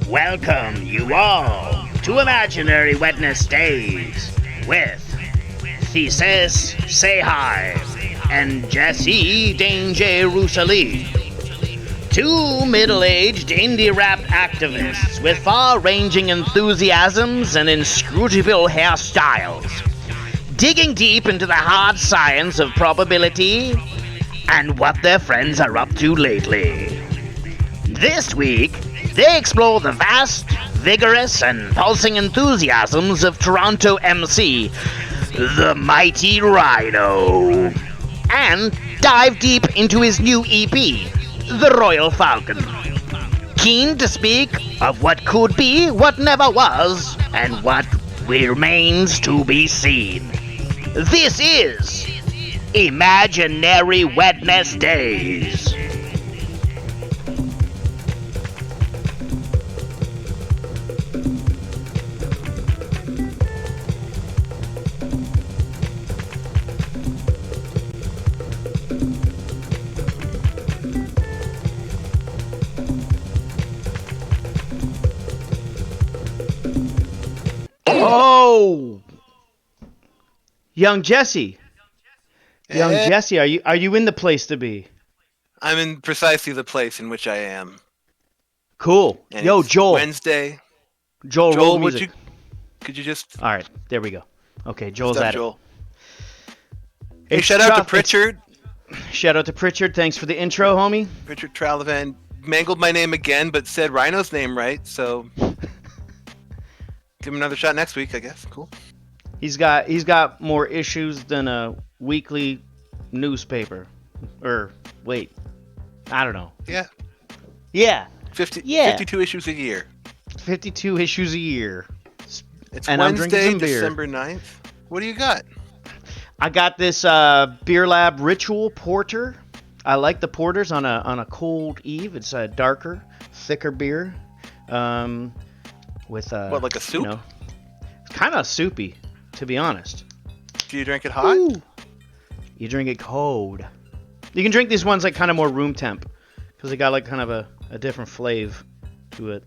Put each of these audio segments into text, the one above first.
welcome you all to Imaginary Wednesdays with Thesis Say Hi and Jesse Danger Rusali. Two middle-aged indie rap activists with far-ranging enthusiasms and inscrutable hairstyles, digging deep into the hard science of probability and what their friends are up to lately. This week, they explore the vast, vigorous, and pulsing enthusiasms of Toronto MC, the mighty Rhino, and dive deep into his new EP, the Royal Falcon. Keen to speak of what could be, what never was, and what remains to be seen. This is Imaginary Wednesdays. Oh, young Jesse. Young Jesse, are you in the place to be? I'm in precisely the place in which I am. Cool. And Yo, it's Joel. Wednesday. Joel, roll would music. could you just All right, there we go. Okay, Joel's stop, at Joel? it. Hey, It's shout out to Trout- Pritchard. Shout out to Pritchard. Thanks for the intro, homie. Pritchard Tralavan mangled my name again, but said Rhino's name right. So give him another shot next week, I guess. Cool. He's got more issues than a weekly newspaper. Or wait, I don't know. Yeah. Yeah, 52 issues a year. 52 issues a year. It's And I'm drinking Wednesday, some beer. December 9th. What do you got? I got this Beer Lab Ritual Porter. I like the porters on a cold eve. It's a darker, thicker beer. With What, like a soup? It's kind of soupy, to be honest. Do you drink it hot? Ooh. You drink it cold. You can drink these ones like kind of more room temp, because they got like kind of a different flavor to it.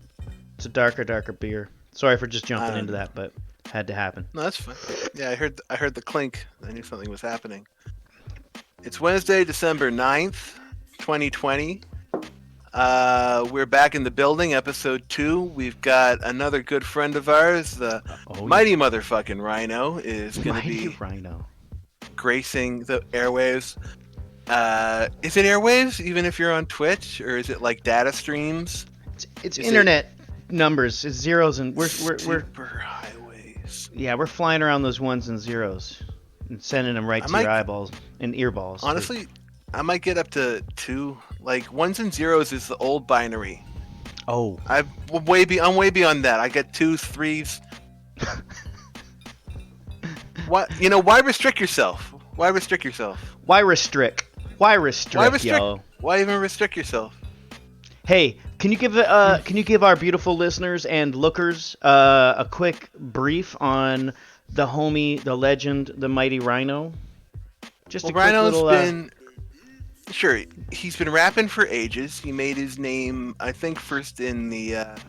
It's a darker beer. Sorry for just jumping into that, but had to happen. No, that's fine. Yeah, I heard the clink. I knew something was happening. It's Wednesday, December 9th, 2020. We're back in the building, episode 2. We've got another good friend of ours, the mighty motherfucking Rhino, is going to be Rhino gracing the airwaves. Is it airwaves, even if you're on Twitch, or is it like data streams? It's internet numbers. It's zeros, and we're super highways. Yeah, we're flying around those ones and zeros and sending them right to your eyeballs and earballs. Honestly, I might get up to 2. Like ones and zeros is the old binary. Oh, I'm way beyond that. I get 2s, 3s. What? Why restrict yourself? Why restrict yourself? Why restrict? Yo? Why even restrict yourself? Hey, can you give our beautiful listeners and lookers a quick brief on the homie, the legend, the mighty Rhino? Just a quick Rhino's little. Been sure. He's been rapping for ages. He made his name, I think, first in the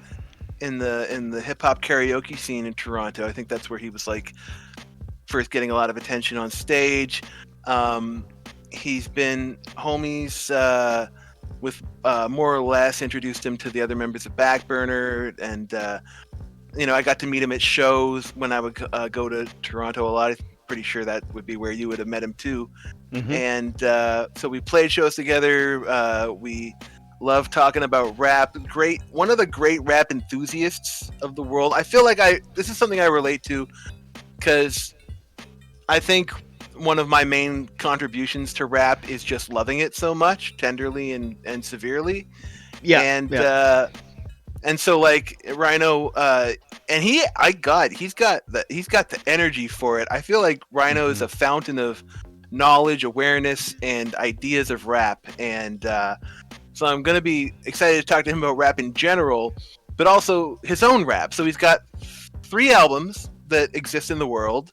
hip hop karaoke scene in Toronto. I think that's where he was like first getting a lot of attention on stage. He's been homies with more or less introduced him to the other members of Backburner, and I got to meet him at shows when I would go to Toronto a lot. I'm pretty sure that would be where you would have met him too. Mm-hmm. And so we played shows together. We love talking about rap. One of the great rap enthusiasts of the world. I feel like this is something I relate to because I think one of my main contributions to rap is just loving it so much, tenderly and severely. Yeah. And so like Rhino, and he's got the energy for it. I feel like Rhino is a fountain of knowledge, awareness, and ideas of rap. And so I'm going to be excited to talk to him about rap in general, but also his own rap. So he's got 3 albums that exist in the world.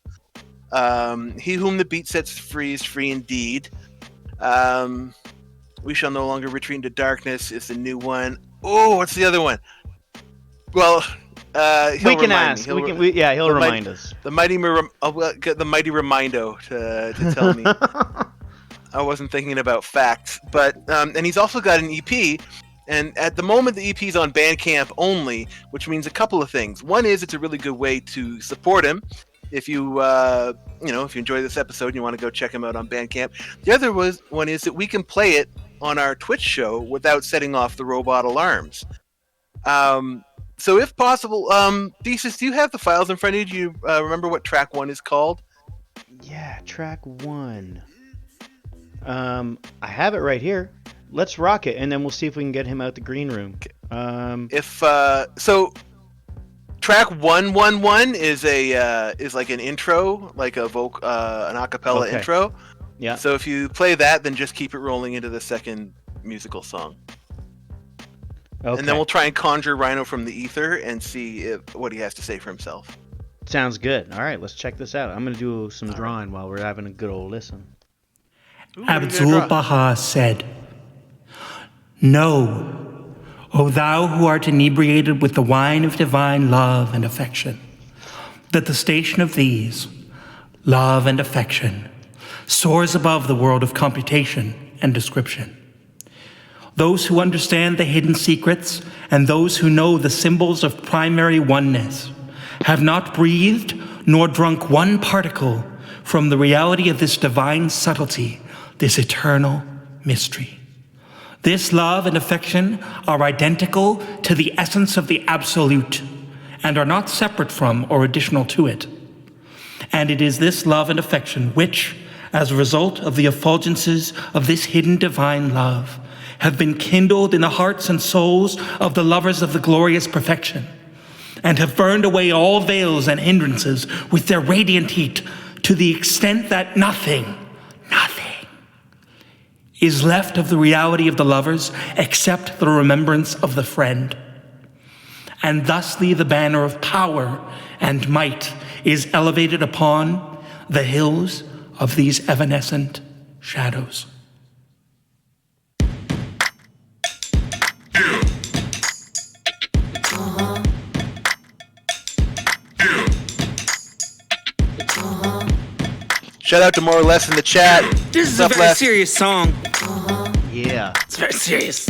He Whom the Beat Sets Free is free indeed. We Shall No Longer Retreat into Darkness is the new one. Oh, what's the other one? Well, we can ask. He'll remind us. The mighty I'll get the mighty Remindo to tell me. I wasn't thinking about facts, but and he's also got an EP. And at the moment, the EP is on Bandcamp only, which means a couple of things. One is it's a really good way to support him. If you if you enjoy this episode and you want to go check him out on Bandcamp. The other one is that we can play it on our Twitch show without setting off the robot alarms. So if possible, Thesis, do you have the files in front of you? Do you remember what track 1 is called? Yeah, track 1. I have it right here. Let's rock it, and then we'll see if we can get him out the green room. So track 111 is like an intro, like an acapella intro. Yeah. So if you play that, then just keep it rolling into the second musical song. Okay. And then we'll try and conjure Rhino from the ether and see what he has to say for himself. Sounds good. All right, let's check this out. I'm going to do some drawing while we're having a good old listen. Abdul-Baha said, "Know, O thou who art inebriated with the wine of divine love and affection, that the station of these, love and affection, soars above the world of computation and description. Those who understand the hidden secrets and those who know the symbols of primary oneness have not breathed nor drunk one particle from the reality of this divine subtlety, this eternal mystery. This love and affection are identical to the essence of the Absolute and are not separate from or additional to it. And it is this love and affection which, as a result of the effulgences of this hidden divine love, have been kindled in the hearts and souls of the lovers of the glorious perfection, and have burned away all veils and hindrances with their radiant heat to the extent that nothing is left of the reality of the lovers except the remembrance of the friend. And thusly the banner of power and might is elevated upon the hills of these evanescent shadows." Shout out to More or Less in the chat. This is a very serious song. Yeah. It's very serious.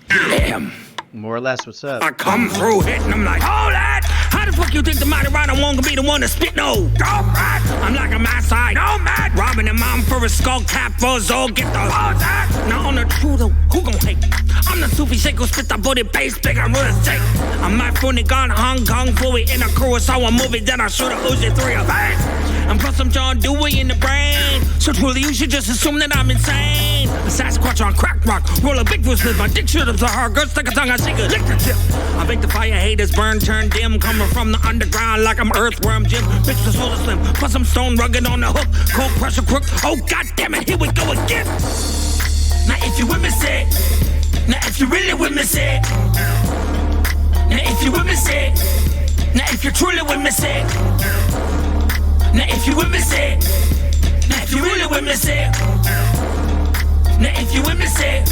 Damn. More or Less, what's up? I come through hitting them like, hold that! How the fuck you think the mighty Rhino won't be the one to spit? No, don't mad. I'm like a mad side. No mad. Robbing a mom for a skull cap for a Zol. Get the hold that. Now on the true though, who gon' hate? I'm the Sufi Seiko, spit the booty bass, big and real estate. I'm my funny gun, Hong Kong fluid in a Kurosawa movie, then I shoot a Uzi 3 of face. And plus I'm John Dewey in the brain. So truly you should just assume that I'm insane. A Sasquatch on crack rock, roll a Bigfoot slip, my dick shoot up to her, girl stick a tongue, I shake a lick the tip. I make the fire haters burn, turn dim, coming from the underground like I'm Earthworm Jim. Bitch the soul slim, plus I'm stone rugged on the hook, cold pressure crook. Oh god damn it, here we go again. Now if you with me say, now if you really with me say, now if you with me say, now if you truly with me say, now if you with me say, now if you really with me say, now if you with me say,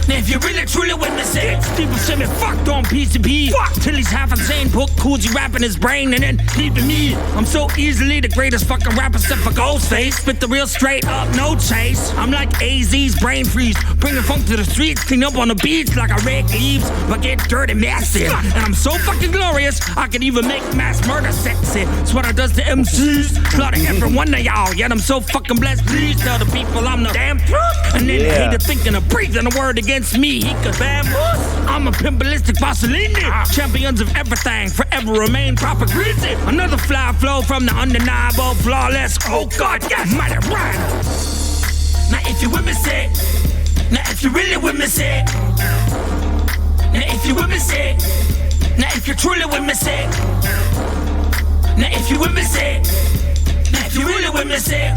now if you really truly with me say, people say me fucked on PCP, fuck till he's half insane, book Coogee rapping his brain and then leaving me. I'm so easily the greatest fucking rapper except for Ghostface, spit the real straight up, no chase. I'm like AZ's brain freeze, bringing funk to the streets, clean up on the beach like I rake leaves, but get dirty massive. And I'm so fucking glorious, I can even make mass murder sexy. It's what I does to MCs, slaughtering every one of y'all. Yet I'm so fucking blessed. Please tell the people I'm the damn truth. And then they hate thinking of breathing a word against me, he could bamboos. I'm a pimpalistic Vasselini. Champions of everything, forever remain proper greasy. Another fly flow from the undeniable, flawless. Oh God, yes, mighty Rhino. Now if you with me say, now if you really with me say, now if you with me say, now if you truly with me say, now if you with me say, now if you really with me say,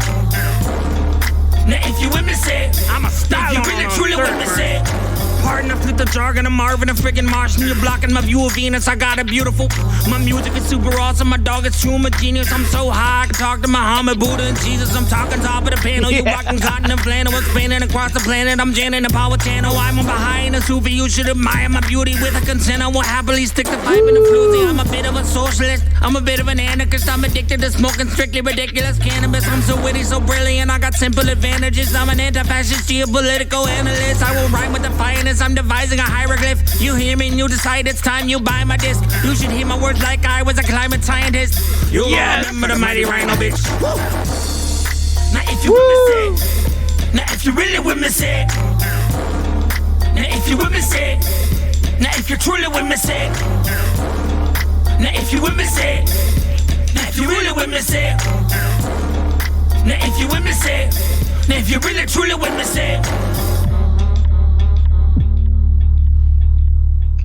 now if you with me say, I'm a style. If you really truly with me say, pardon, I flip the jargon. I'm Marvin, a freaking Martian. You're blocking my view of Venus. I got it beautiful. My music is super awesome. My dog is true. I'm a genius. I'm so high. I can talk to Muhammad, Buddha, and Jesus. I'm talking top of the panel. You rocking cotton and flannel. Expanding across the planet. I'm Janet, the power channel. I'm a behind a Sufi. You should admire my beauty with a consent. I will happily stick the pipe in the floozy. I'm a bit of a socialist. I'm a bit of an anarchist. I'm addicted to smoking strictly ridiculous cannabis. I'm so witty, so brilliant. I got simple advantages. I'm an anti-fascist geopolitical analyst. I will rhyme with defiance. I'm devising a hieroglyph. You hear me and you decide it's time you buy my disc. You should hear my words like I was a climate scientist. You remember the mighty Rhino, bitch. Now if you with me, say. Now if you really with me, say. Now if you with me, say. Now if you're truly with me, say. Now if you with me, say. Now if you really with me, say. Now if you with me, say. Now if you really truly with me, say.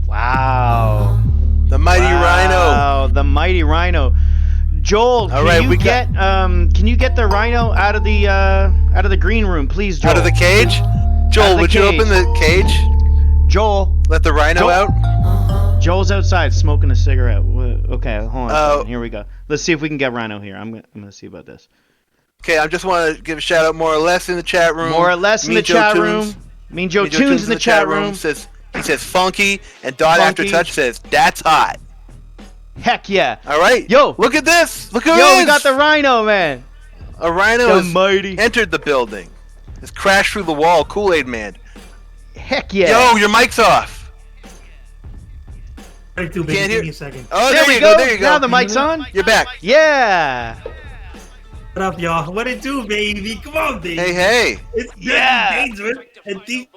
Wow. The mighty Rhino. Wow, the mighty Rhino. Joel, can you get the Rhino out of the green room, please, Joel? Out of the cage? Joel, would you open the cage? Joel, let the Rhino out? Joel's outside smoking a cigarette. Okay, hold on a second. Here we go. Let's see if we can get Rhino here. I'm gonna see about this. Okay, I just want to give a shout out more or less in the chat room. More or less in the chat room. Mean Joe Tunes in the chat room. He says funky, and Dot After Touch says that's hot. Heck yeah. All right. Yo. Look at this. Look at this. Yo, we got the Rhino, man. A Rhino has mighty. entered the building. Has crashed through the wall. Kool-Aid Man. Heck yeah. Yo, your mic's off. Can't hear. Give me a second. Oh, there you go. There you go. Now the mic's on. You're back. Yeah. What up, y'all? What it do, baby? Come on, baby. Hey. It's dangerous and deep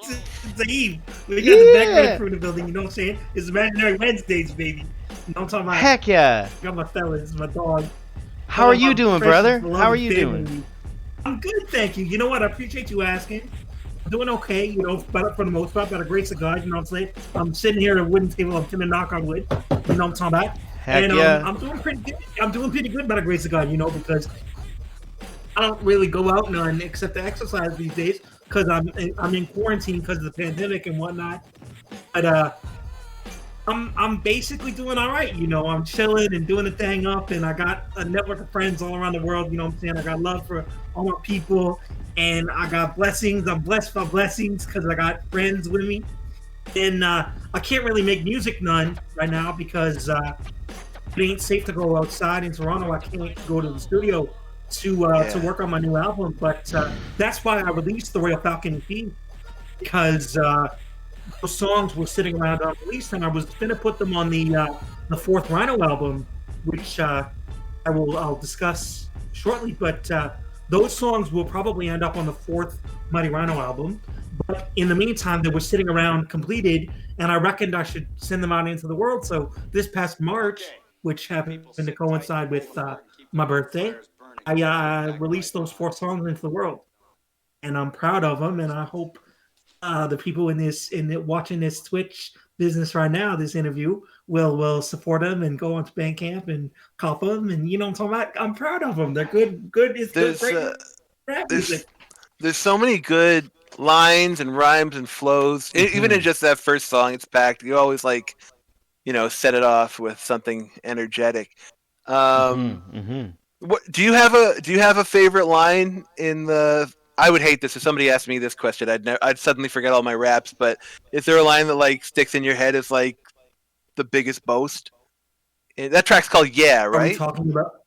to Eve. We got the back crew in the building, you know what I'm saying? It's Imaginary Wednesdays, baby. You know what I'm talking about? Heck yeah. I got my fellas, my dog. How are you doing, brother? How are you doing? I'm good, thank you. You know what? I appreciate you asking. I'm doing okay, you know, but for the most part, by the grace of God, you know what I'm saying? I'm sitting here at a wooden table, I'm finna knock on wood. You know what I'm talking about? Heck and yeah. I'm doing pretty good. I'm doing pretty good by the grace of God, you know, because I don't really go out none except to exercise these days because I'm in quarantine because of the pandemic and whatnot. But I'm basically doing all right. You know, I'm chilling and doing the thing up, and I got a network of friends all around the world. You know what I'm saying? I got love for all my people, and I got blessings. I'm blessed by blessings because I got friends with me. And I can't really make music none right now because it ain't safe to go outside in Toronto. I can't go to the studio to work on my new album, but that's why I released the Royal Falcon EP because those songs were sitting around unreleased, and I was going to put them on the fourth Rhino album, which I'll discuss shortly. But those songs will probably end up on the fourth Mighty Rhino album. But in the meantime, they were sitting around completed, and I reckoned I should send them out into the world. So this past March, which happened to coincide with my birthday, I released those 4 songs into the world, and I'm proud of them. And I hope the people watching this Twitch business right now, this interview, will support them and go onto Bandcamp and cop them. And you know what I'm talking about? I'm proud of them. They're good. It's good. Great rap music. There's so many good lines and rhymes and flows. Even in just that first song, it's packed. You always set it off with something energetic. What do you have a favorite line in the? I would hate this if somebody asked me this question. I'd suddenly forget all my raps. But is there a line that sticks in your head as the biggest boast? That track's called "Yeah," right? Are we talking about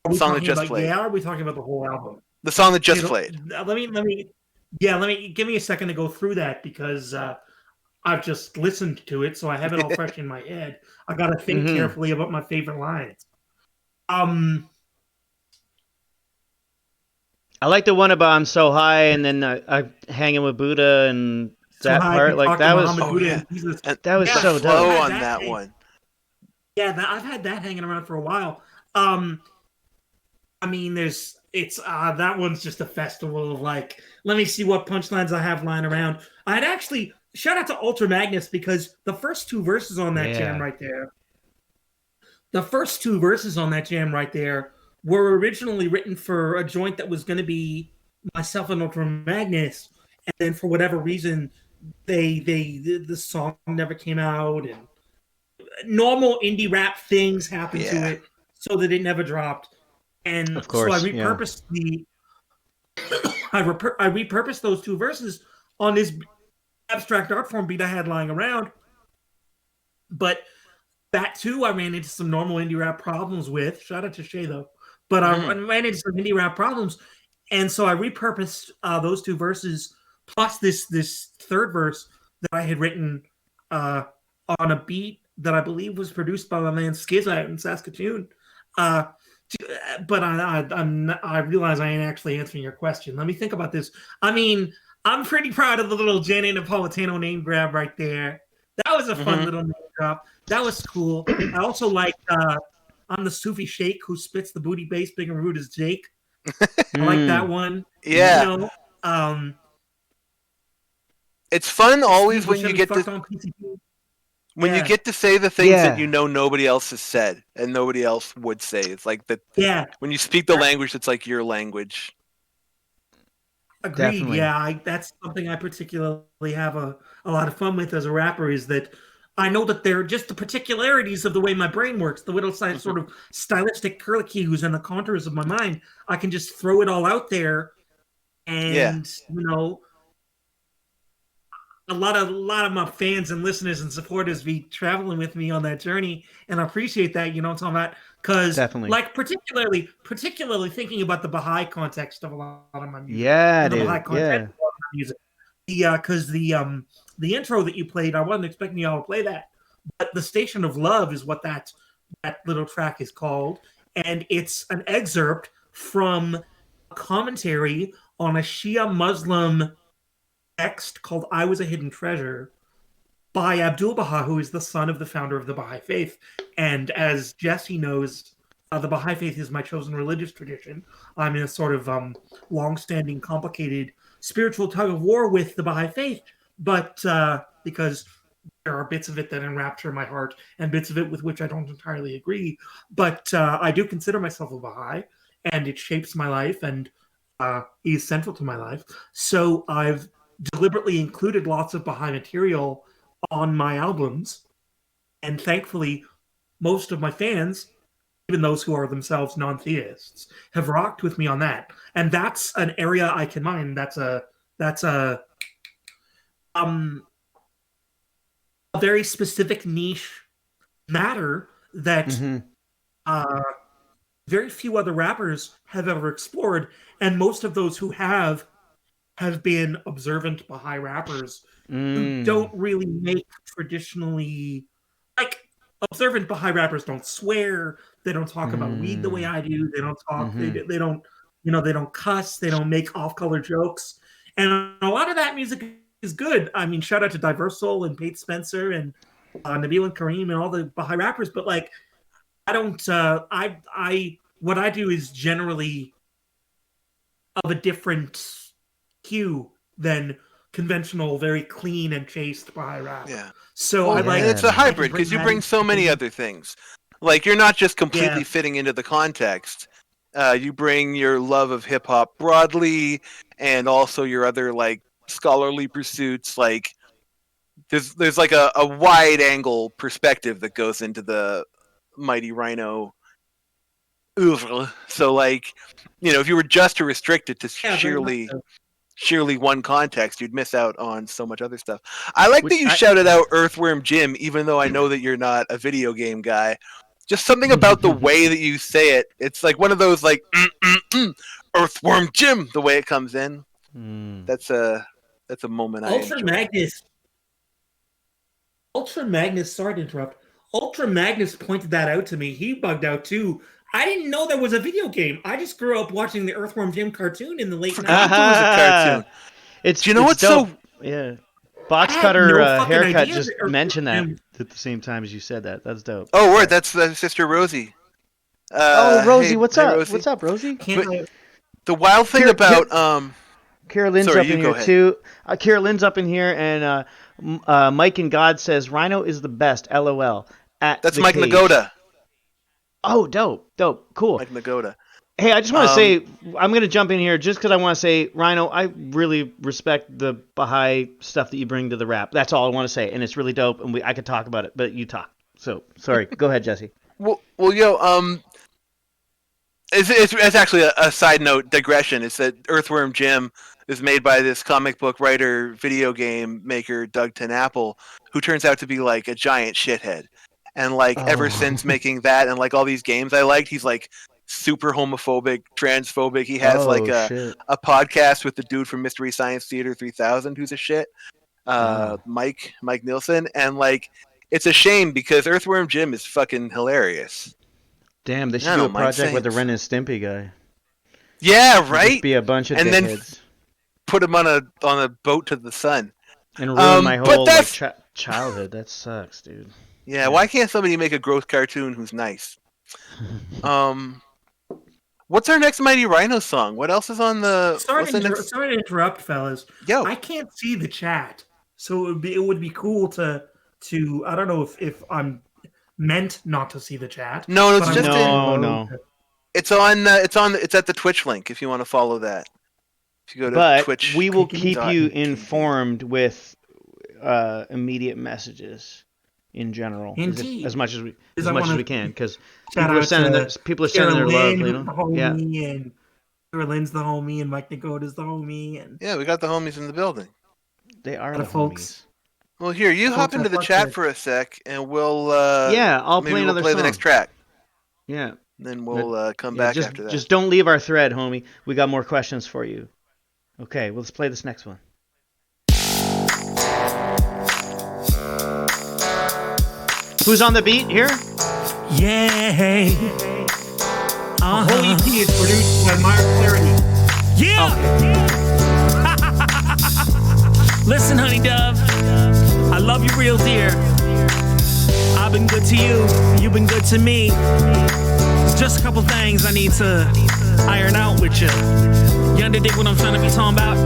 the song that just played? Yeah, are we talking about the whole album? The song that just played. Let me give me a second to go through that because I've just listened to it, so I have it all fresh in my head. I got to think carefully about my favorite lines. I like the one about I'm so high, and then I'm hanging with Buddha, and that part, that was so dope. On that one. Yeah, I've had that hanging around for a while. I mean, that one's just a festival of let me see what punchlines I have lying around. I'd actually shout out to Ultra Magnus because the first 2 verses on that jam right there, were originally written for a joint that was going to be myself and Ultra Magnus, and then for whatever reason, the song never came out, and normal indie rap things happened to Yeah. it, so that it never dropped. And Of course, so I repurposed I repurposed those two verses on this abstract art form beat I had lying around. But that too, I ran into some normal indie rap problems with. Shout out to Shay though. But I ran into some indie rap problems, and so I repurposed those two verses plus this third verse that I had written on a beat that I believe was produced by my man Skiz out in Saskatoon. But I realize I ain't actually answering your question. Let me think about this. I mean, I'm pretty proud of the little Jenny Napolitano name grab right there. That was a fun little name drop. That was cool. I also like I'm the Sufi Sheikh who spits the booty bass big and rude as Jake. I like that one. Yeah. You know, It's fun always when People you should get have to fucked on PCP. when you Yeah. get to say the things Yeah. that you know nobody else has said and nobody else would say. It's like that Yeah, when you speak the language that's like your language. agreed. Definitely. Yeah, that's something I particularly have a lot of fun with as a rapper is that I know that they're just the particularities of the way my brain works, the little sort of stylistic curlicues and the contours of my mind. I can just throw it all out there, and you know, a lot of my fans and listeners and supporters be traveling with me on that journey, and I appreciate that. You know what I'm talking about? Because Definitely. like particularly thinking about the Baha'i context of a lot of my music. Yeah, and the dude. Baha'i content Yeah. of a lot of my music. Because the intro that you played, I wasn't expecting y'all to play that, but the Station of Love is what that little track is called, and it's an excerpt from a commentary on a Shia Muslim text called "I Was a Hidden Treasure" by Abdul Baha, who is the son of the founder of the Baha'i Faith. And as Jesse knows, the Baha'i Faith is my chosen religious tradition. I'm in a sort of long-standing, complicated spiritual tug of war with the Baha'i Faith, but because there are bits of it that enrapture my heart and bits of it with which I don't entirely agree. But I do consider myself a Baha'i, and it shapes my life and is central to my life. So I've deliberately included lots of Baha'i material on my albums, and thankfully, most of my fans, even those who are themselves non-theists, have rocked with me on that. And that's an area I can mine. That's a very specific niche matter that very few other rappers have ever explored, and most of those who have been observant Baha'i rappers who don't really make traditionally like observant Baha'i rappers don't swear, they don't talk about weed the way I do, they don't talk, they don't, you know, they don't cuss, they don't make off-color jokes, and a lot of that music is good. I mean, shout out to Diverse Soul and Pete Spencer and Nabil and Kareem and all the Baha'i rappers, but like, I don't, I what I do is generally of a different hue than conventional, very clean and chaste Baha'i rap. Yeah. So Well, I like and it's a I can hybrid because you that bring so many other things. Like you're not just completely Yeah. fitting into the context. You bring your love of hip hop broadly, and also your other like scholarly pursuits. Like there's like a wide angle perspective that goes into the mighty Rhino oeuvre. So like, you know, if you were just to restrict it to Yeah, very much sheerly so. sheerly one context, you'd miss out on so much other stuff. I like Which that you I- shouted out Earthworm Jim, even though I know that you're not a video game guy. Just something about the way that you say it. It's like one of those like Earthworm Jim, the way it comes in. That's a moment I Ultra enjoy. Magnus, sorry to interrupt. Ultra Magnus pointed that out to me. He bugged out too. I didn't know there was a video game. I just grew up watching the Earthworm Jim cartoon in the late 90s. Forgot there was a cartoon. It's Do you know it's what's dope. so- Yeah. Box I had cutter no fucking haircut idea just that Earthworm mentioned that Jim- at the same time as you said that. That's dope. Oh, word! That's Sister Rosie. Rosie, hey- what's hey, up? Rosie. What's up, Rosie? Can't The wild thing Here- about Carolyn's Sorry, up you in go here ahead. too. Carolyn's up in here, and Mike and God says Rhino is the best. LOL. At that's the Mike cage. Nagoda. Oh, dope, cool. Mike Nagoda. Hey, I just want to say, I'm going to jump in here just because I want to say, Rhino, I really respect the Baha'i stuff that you bring to the rap. That's all I want to say, and it's really dope, and I could talk about it, but you talk. So, sorry. Go ahead, Jesse. Well, it's actually a side note digression. It's that Earthworm Jim is made by this comic book writer, video game maker, Doug TenNapel, who turns out to be like a giant shithead. And like ever since making that and like all these games I liked, he's like super homophobic, transphobic. He has a podcast with the dude from Mystery Science Theater 3000 who's a shit, Mike Nielsen, and like it's a shame because Earthworm Jim is fucking hilarious. Damn, they should do a project with the Ren and Stimpy guy. Yeah, right. Be a bunch of and dickheads. Then put him on a boat to the sun and ruin my whole childhood. That sucks, dude. Yeah, why can't somebody make a gross cartoon who's nice? What's our next Mighty Rhino song? What else is on the? Sorry to interrupt, fellas. Yo, I can't see the chat, so it would be cool to I don't know if I'm meant not to see the chat. No, it's just no. It's at the Twitch link if you want to follow that. If you go to Twitch, we will keep you informed with immediate messages. In general, as much as we can, because people are sending their love. You know, and Lynn's the homie, and Mike Nagoda's the homie, and we got the homies in the building. They are the folks. Homies. Well, here you hop into the chat for a sec, and we'll I'll play another song. The next track. Yeah, and then we'll come back after that. Just don't leave our thread, homie. We got more questions for you. Okay, well, let's play this next one. Who's on the beat here? Yeah. Whole EP is produced by Mark Clarity. Yeah. Listen, honey dove, I love you real dear. I've been good to you. You've been good to me. There's just a couple things I need to iron out with you. You understand what I'm trying to be talking about?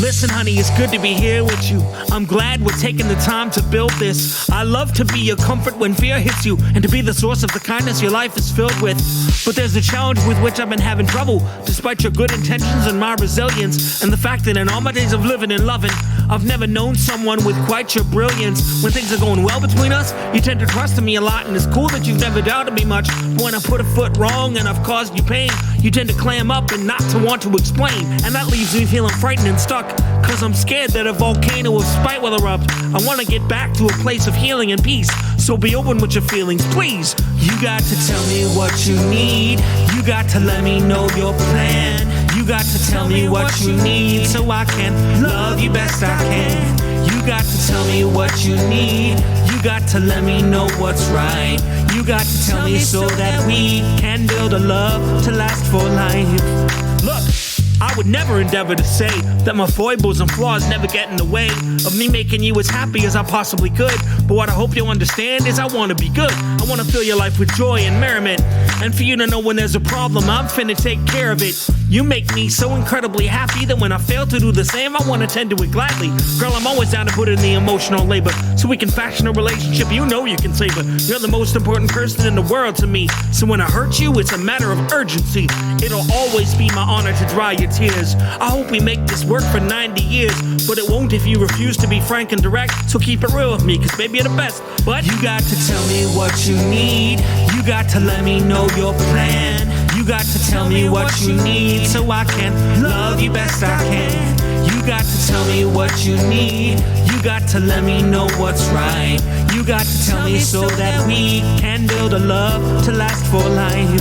Listen, honey, it's good to be here with you. I'm glad we're taking the time to build this. I love to be your comfort when fear hits you, and to be the source of the kindness your life is filled with. But there's a challenge with which I've been having trouble, despite your good intentions and my resilience, and the fact that in all my days of living and loving, I've never known someone with quite your brilliance. When things are going well between us, you tend to trust in me a lot, and it's cool that you've never doubted me much. But when I put a foot wrong and I've caused you pain, you tend to clam up and not to want to explain, and that leaves me feeling frightened and stuck. Cause I'm scared that a volcano of spite will erupt. I wanna get back to a place of healing and peace. So be open with your feelings, please. You got to tell me what you need. You got to let me know your plan. You got to tell me what you need so I can love you best I can. You got to tell me what you need. You got to let me know what's right. You got to tell me so that we can build a love to last for life. Look, I would never endeavor to say that my foibles and flaws never get in the way of me making you as happy as I possibly could. But what I hope you'll understand is I want to be good. I want to fill your life with joy and merriment. And for you to know when there's a problem, I'm finna take care of it. You make me so incredibly happy that when I fail to do the same, I want to tend to it gladly. Girl, I'm always down to put in the emotional labor so we can fashion a relationship you know you can savor. You're the most important person in the world to me. So when I hurt you, it's a matter of urgency. It'll always be my honor to dry your tears. I hope we make this work for 90 years, but it won't if you refuse to be frank and direct. So keep it real with me, cause baby you're the best. But you got to tell me what you need. You got to let me know your plan. You got to tell me what you need so I can love you best I can. You got to tell me what you need. You got to let me know what's right. You got to tell me so that we can build a love to last for life.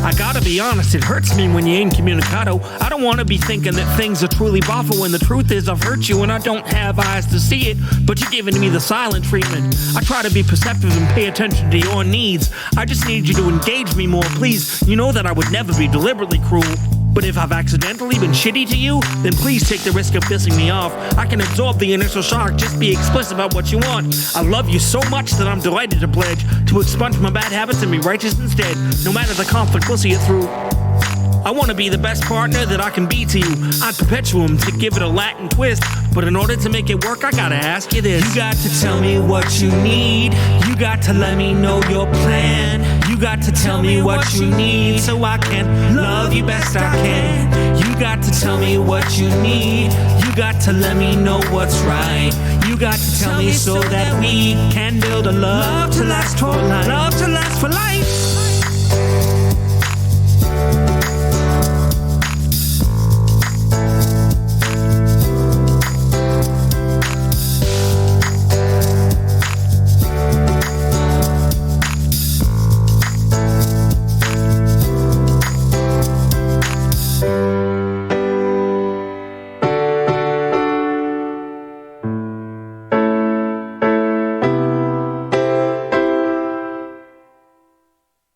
I gotta be honest, it hurts me when you ain't communicado. I don't wanna be thinking that things are truly awful when the truth is I've hurt you and I don't have eyes to see it. But you're giving me the silent treatment. I try to be perceptive and pay attention to your needs. I just need you to engage me more, please. You know that I would never be deliberately cruel. But if I've accidentally been shitty to you, then please take the risk of pissing me off. I can absorb the initial shock, just be explicit about what you want. I love you so much that I'm delighted to pledge to expunge my bad habits and be righteous instead. No matter the conflict, we'll see it through. I want to be the best partner that I can be to you. I'd perpetuum to give it a Latin twist. But in order to make it work, I gotta ask you this. You got to tell me what you need. You got to let me know your plan. You You got to tell me what you need so I can love you best I can. You got to tell me what you need. You got to let me know what's right. You got to tell me so that we can build a love to last for life. Love to last for life.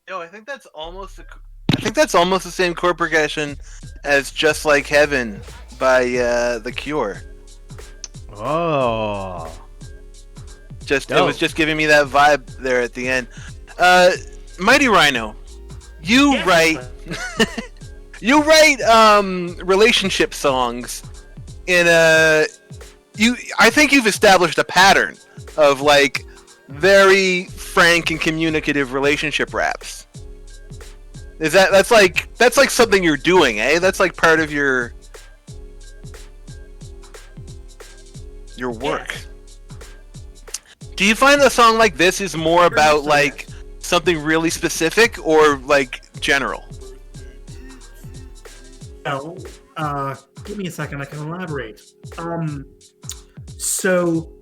Yo, I think that's almost the same chord progression as "Just Like Heaven" by The Cure. Oh. It was just giving me that vibe there at the end. Mighty Rhino, you write relationship songs in I think you've established a pattern of like very frank and communicative relationship raps. That's like something you're doing, eh? That's like part of your work. Do you find a song like this is more about like something really specific or like general? Oh, give me a second. I can elaborate. So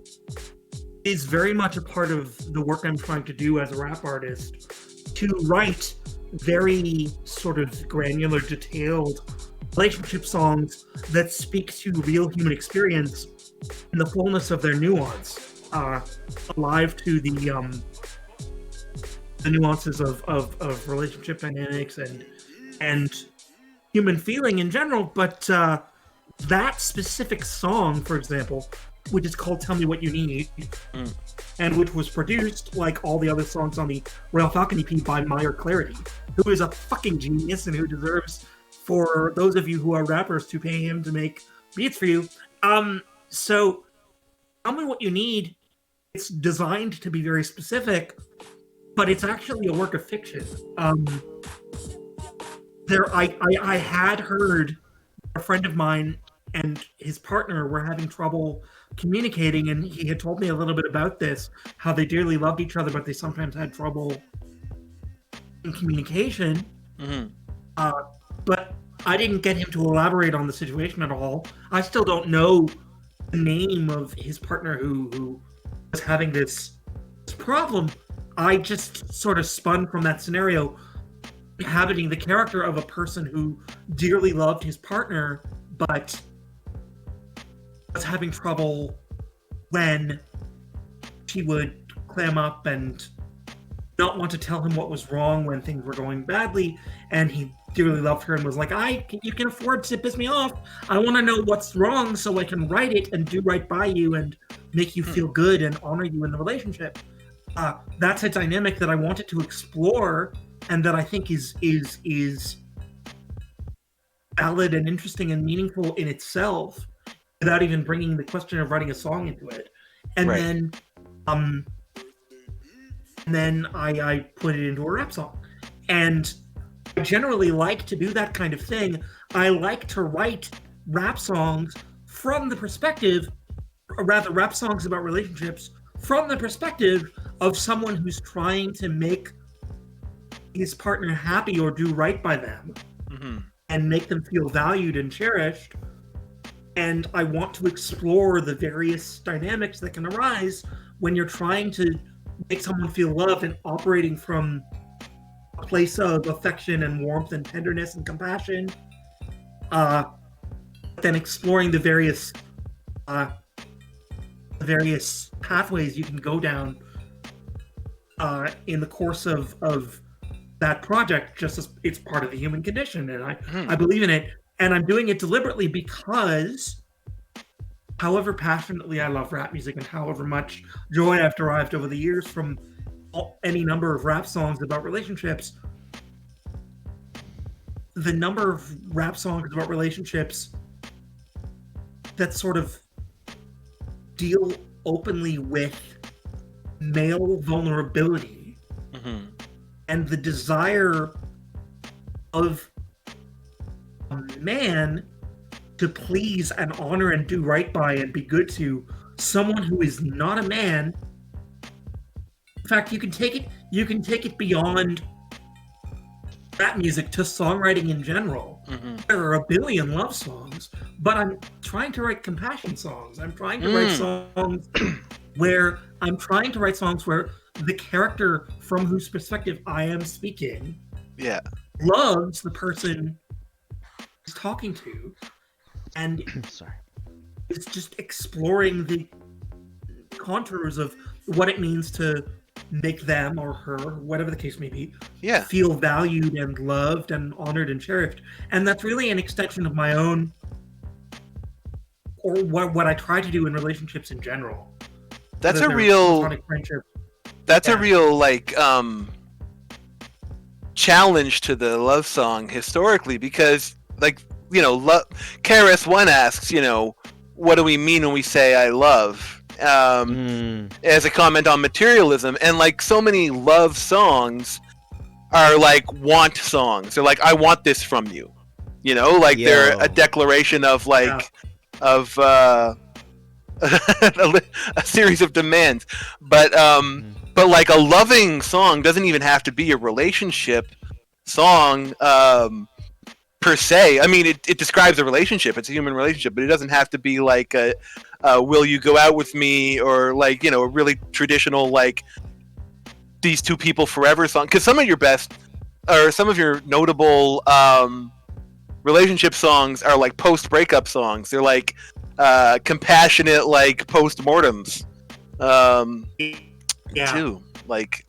it's very much a part of the work I'm trying to do as a rap artist to write very sort of granular, detailed relationship songs that speak to real human experience in the fullness of their nuance, alive to the nuances of relationship dynamics and human feeling in general. But that specific song, for example, which is called "Tell Me What You Need," and which was produced, like all the other songs on the Royal Falcon EP, by Meyer Clarity, who is a fucking genius and who deserves, for those of you who are rappers, to pay him to make beats for you. So, "Tell Me What You Need," it's designed to be very specific, but it's actually a work of fiction. I had heard a friend of mine and his partner were having trouble communicating, and he had told me a little bit about this, how they dearly loved each other, but they sometimes had trouble in communication. But I didn't get him to elaborate on the situation at all. I still don't know the name of his partner who was having this problem. I just sort of spun from that scenario, inhabiting the character of a person who dearly loved his partner, but was having trouble when she would clam up and not want to tell him what was wrong when things were going badly, and he dearly loved her and was like, you can afford to piss me off. I want to know what's wrong so I can write it and do right by you and make you feel good and honor you in the relationship. That's a dynamic that I wanted to explore and that I think is valid and interesting and meaningful in itself, without even bringing the question of writing a song into it. And then I put it into a rap song. And I generally like to do that kind of thing. I like to write rap songs from the perspective, or rather rap songs about relationships from the perspective of someone who's trying to make his partner happy or do right by them, and make them feel valued and cherished. And I want to explore the various dynamics that can arise when you're trying to make someone feel loved and operating from a place of affection and warmth and tenderness and compassion. Then exploring the various pathways you can go down in the course of that project, just as it's part of the human condition. And I believe in it. And I'm doing it deliberately because however passionately I love rap music and however much joy I've derived over the years from any number of rap songs about relationships, the number of rap songs about relationships that sort of deal openly with male vulnerability and the desire of a man to please and honor and do right by and be good to someone who is not a man. In fact, you can take it beyond rap music to songwriting in general. There are a billion love songs, but I'm trying to write compassion songs. I'm trying to write songs where the character from whose perspective I am speaking loves the person he's talking to, and it's just exploring the contours of what it means to make them or her, whatever the case may be, feel valued and loved and honored and cherished. And that's really an extension of my own, or what I try to do in relationships in general. That's a real like challenge to the love song historically, because like, you know, KRS-One asks, you know, what do we mean when we say I love? As a comment on materialism, and like so many love songs are like want songs. They're like, I want this from you, you know, like they're a declaration of like of a series of demands. But like a loving song doesn't even have to be a relationship song per se. I mean, it describes a relationship. It's a human relationship, but it doesn't have to be like a will you go out with me, or like, you know, a really traditional like these two people forever song. Because some of your best, or some of your notable relationship songs are like post breakup songs. They're like compassionate, like post-mortems too. Like,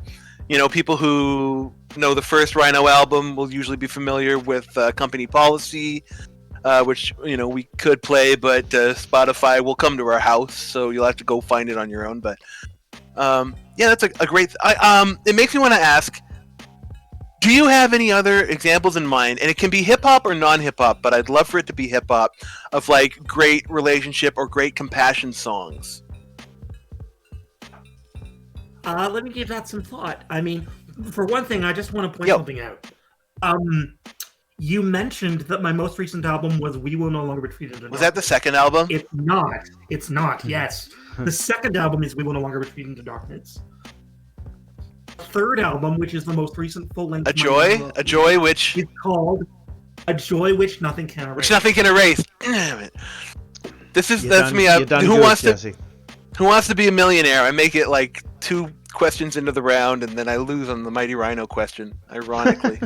you know, people who know the first Rhino album will usually be familiar with Company Policy, which, you know, we could play, but Spotify will come to our house, so you'll have to go find it on your own. But that's a great. It makes me want to ask: do you have any other examples in mind? And it can be hip hop or non-hip hop, but I'd love for it to be hip hop, of like great relationship or great compassion songs. Let me give that some thought. I mean, for one thing, I just want to point something out. You mentioned that my most recent album was We Will No Longer Retreat into Darkness. Was that the second album? It's not. It's not, yes. The second album is We Will No Longer Retreat into Darkness. The third album, which is the most recent full-length... A Joy which... It's called A Joy Which Nothing Can Erase. Which nothing can erase. Damn it. That's me. Who wants to be a millionaire? I make it like 2 questions into the round, and then I lose on the Mighty Rhino question, ironically.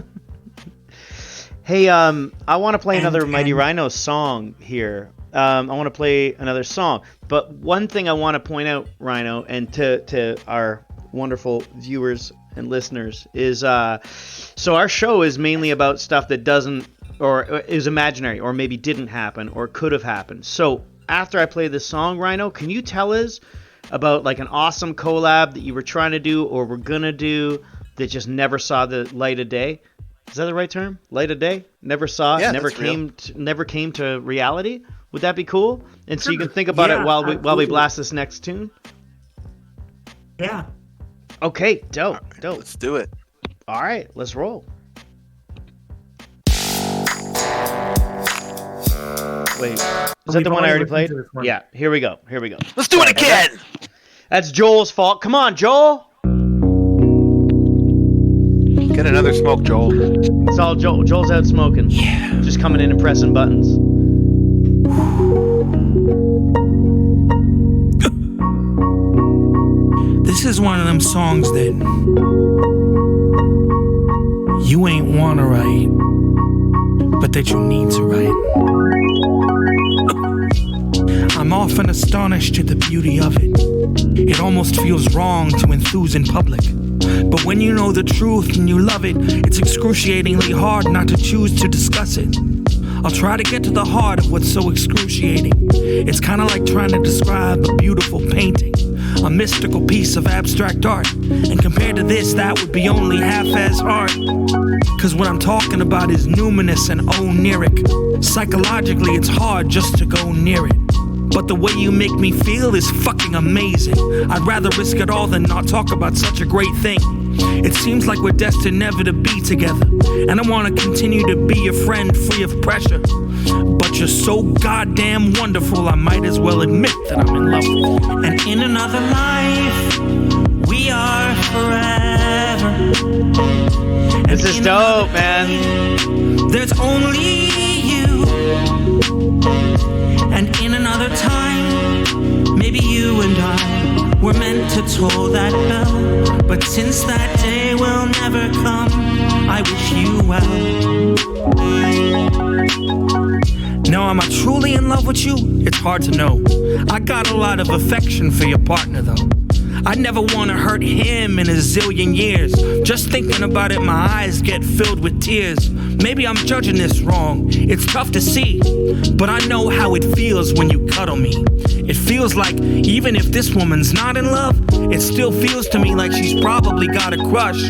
Hey, I want to play another Mighty Rhino song here. I want to play another song. But one thing I want to point out, Rhino, and to our wonderful viewers and listeners, is so our show is mainly about stuff that doesn't, or is imaginary, or maybe didn't happen, or could have happened. So after I play this song, Rhino, can you tell us about like an awesome collab that you were trying to do or were gonna do that just never saw the light of day? Is that the right term? Light of day? Never saw it? Never came to reality? Would that be cool? And so you can think about it while we blast this next tune? Yeah. Okay, dope. Let's do it. All right, let's roll. Wait, is that the one I already played? Yeah, here we go. Let's do it again! That's Joel's fault. Come on, Joel! Get another smoke, Joel. It's all Joel. Joel's out smoking. Yeah. Just coming in and pressing buttons. This is one of them songs that you ain't wanna write, but that you need to write. I'm often astonished at the beauty of it. It almost feels wrong to enthuse in public. But when you know the truth and you love it, it's excruciatingly hard not to choose to discuss it. I'll try to get to the heart of what's so excruciating. It's kind of like trying to describe a beautiful painting, a mystical piece of abstract art. And compared to this, that would be only half as hard. Cause what I'm talking about is numinous and oniric. Psychologically, it's hard just to go near it. But the way you make me feel is fucking amazing. I'd rather risk it all than not talk about such a great thing. It seems like we're destined never to be together, and I want to continue to be your friend free of pressure. But you're so goddamn wonderful, I might as well admit that I'm in love with you. And in another life, we are forever. This is dope, man. There's only you. And in another time, maybe you and I were meant to toll that bell. But since that day will never come, I wish you well. Now, am I truly in love with you? It's hard to know. I got a lot of affection for your partner, though. I never want to hurt him in a zillion years. Just thinking about it, my eyes get filled with tears. Maybe I'm judging this wrong. It's tough to see, but I know how it feels when you cuddle me. It feels like even if this woman's not in love, it still feels to me like she's probably got a crush.